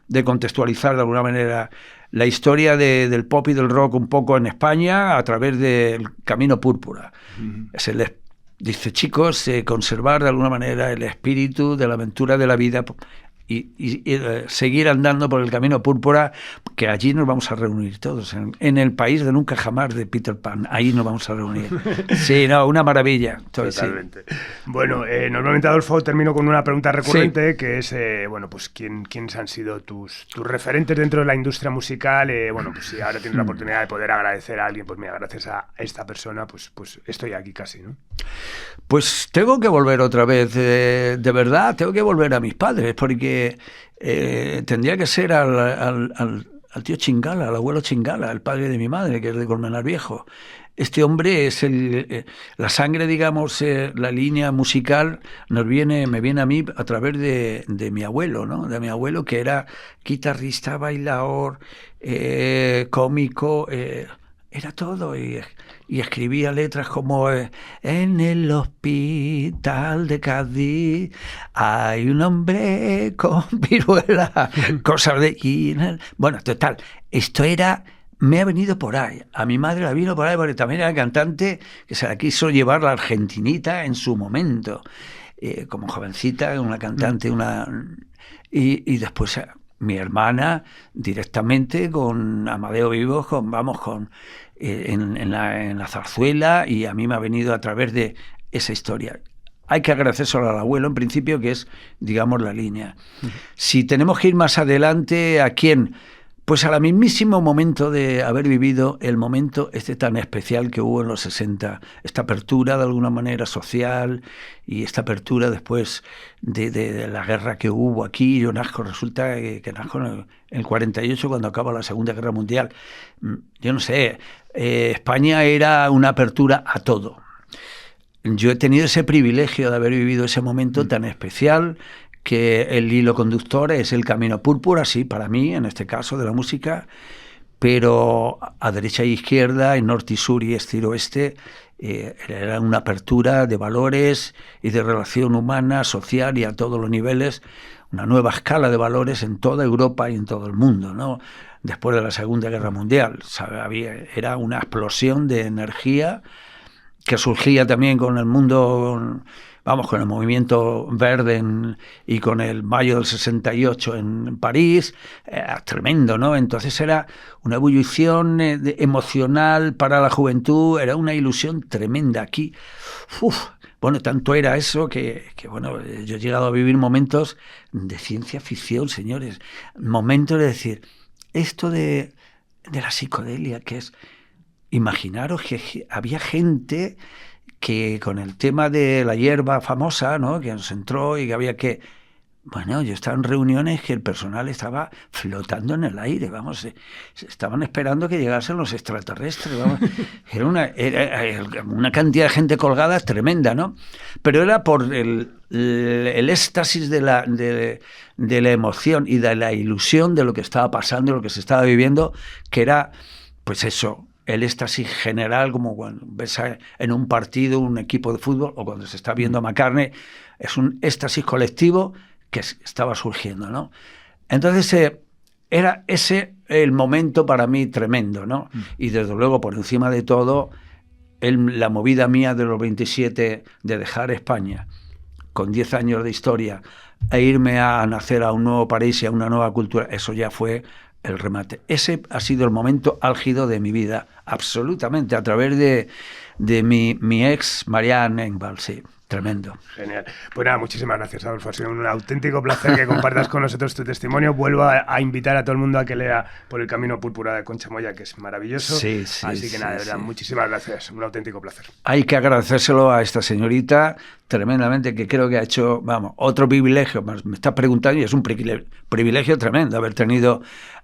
de contextualizar de alguna manera la historia del pop y del rock un poco en España a través del Camino Púrpura. Dice, chicos, conservar de alguna manera el espíritu de la aventura de la vida y seguir andando por el Camino Púrpura, que allí nos vamos a reunir todos, en el país de nunca jamás de Peter Pan. Ahí nos vamos a reunir. Sí, una maravilla.
Totalmente. Sí. Bueno, normalmente, Adolfo, termino con una pregunta recurrente, que es, pues ¿quiénes han sido tus referentes dentro de la industria musical? Bueno, pues si ahora tienes la oportunidad de poder agradecer a alguien, pues mira, gracias a esta persona, pues estoy aquí casi, ¿no?
Pues tengo que volver otra vez, de verdad, tengo que volver a mis padres, porque tendría que ser al tío Chingala, al abuelo Chingala, el padre de mi madre, que es de Colmenar Viejo. Este hombre es la sangre, digamos, la línea musical me viene a mí a través de mi abuelo, ¿no? De mi abuelo, que era guitarrista, bailador, cómico, era todo. Y escribía letras como en el hospital de Cádiz hay un hombre con viruela, cosas de... Bueno, total, esto me ha venido por ahí. A mi madre la vino por ahí porque también era cantante que se la quiso llevar la argentinita en su momento. Como jovencita, una cantante, y después mi hermana directamente con Amadeo Vivos, en la zarzuela, y a mí me ha venido a través de esa historia. Hay que agradecérselo al abuelo en principio, que es, digamos, la línea. Si tenemos que ir más adelante, ¿a quién? Pues al mismísimo momento de haber vivido el momento tan especial que hubo en los 60, esta apertura de alguna manera social y esta apertura después de la guerra que hubo aquí. Yo resulta que nazco en el 48 cuando acaba la Segunda Guerra Mundial. Yo no sé, España era una apertura a todo. Yo he tenido ese privilegio de haber vivido ese momento tan especial, que el hilo conductor es el camino púrpura, sí, para mí, en este caso, de la música, pero a derecha e izquierda, en norte y sur y este y oeste, era una apertura de valores y de relación humana, social y a todos los niveles, una nueva escala de valores en toda Europa y en todo el mundo, ¿no? Después de la Segunda Guerra Mundial, era una explosión de energía que surgía también con el mundo... con el movimiento verde y con el mayo del 68 en París, tremendo, ¿no? Entonces era una ebullición emocional para la juventud, era una ilusión tremenda aquí. Bueno, tanto era eso que bueno, yo he llegado a vivir momentos de ciencia ficción, señores, momentos de decir, esto de la psicodelia, que es, imaginaros que había gente que con el tema de la hierba famosa, ¿no?, que nos entró y que había que... Bueno, yo estaba en reuniones que el personal estaba flotando en el aire, estaban esperando que llegasen los extraterrestres, Era una cantidad de gente colgada tremenda, ¿no? Pero era por el éxtasis de la emoción y de la ilusión de lo que estaba pasando, lo que se estaba viviendo, que era, pues eso, el éxtasis general, como cuando ves en un partido un equipo de fútbol o cuando se está viendo a McCartney, es un éxtasis colectivo que estaba surgiendo, ¿no? Entonces era ese el momento para mí tremendo, ¿no? Y desde luego, por encima de todo, la movida mía de los 27 de dejar España con 10 años de historia e irme a nacer a un nuevo país y a una nueva cultura, eso ya fue el remate. Ese ha sido el momento álgido de mi vida, absolutamente, a través de mi ex Marianne Engvall, sí. Tremendo.
Genial. Pues nada, muchísimas gracias, Adolfo. Ha sido un auténtico placer que compartas con nosotros tu testimonio. Vuelvo a invitar a todo el mundo a que lea Por el camino púrpura de Concha Moya, que es maravilloso.
Sí,
así que nada, de verdad, muchísimas gracias. Un auténtico placer.
Hay que agradecérselo a esta señorita tremendamente, que creo que ha hecho, otro privilegio. Me estás preguntando y es un privilegio tremendo haber tenido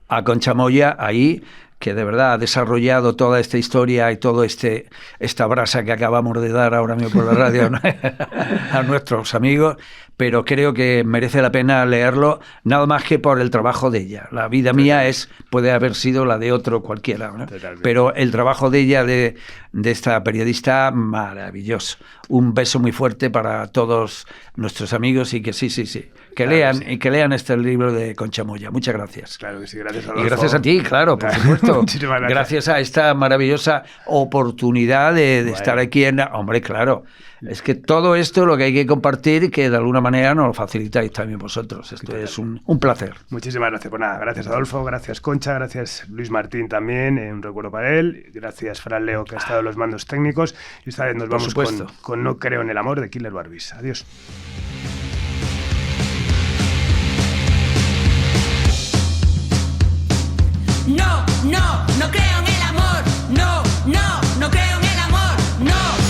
a Concha Moya ahí, que de verdad ha desarrollado toda esta historia y todo esta brasa que acabamos de dar ahora mismo por la radio, ¿no?, a nuestros amigos, pero creo que merece la pena leerlo, nada más que por el trabajo de ella. La vida mía puede haber sido la de otro cualquiera, ¿no? Pero el trabajo de ella, de esta periodista, maravilloso. Un beso muy fuerte para todos nuestros amigos y que sí, que lean y que lean este libro de Concha Moya. Muchas gracias.
Claro que sí, gracias, Adolfo.
Y gracias a ti, claro, por supuesto.
Muchísimas gracias.
Gracias a esta maravillosa oportunidad de estar aquí Hombre, claro, es que todo esto lo que hay que compartir, que de alguna manera nos lo facilitáis también vosotros. Esto es un placer.
Muchísimas gracias. Pues nada, gracias, Adolfo, gracias, Concha, gracias, Luis Martín también, un recuerdo para él, gracias, Fran Leo, que ha estado en los mandos técnicos, y esta vez nos vamos con No creo en el amor, de Killer Barbis. Adiós.
No creo en el amor. No creo en el amor. No.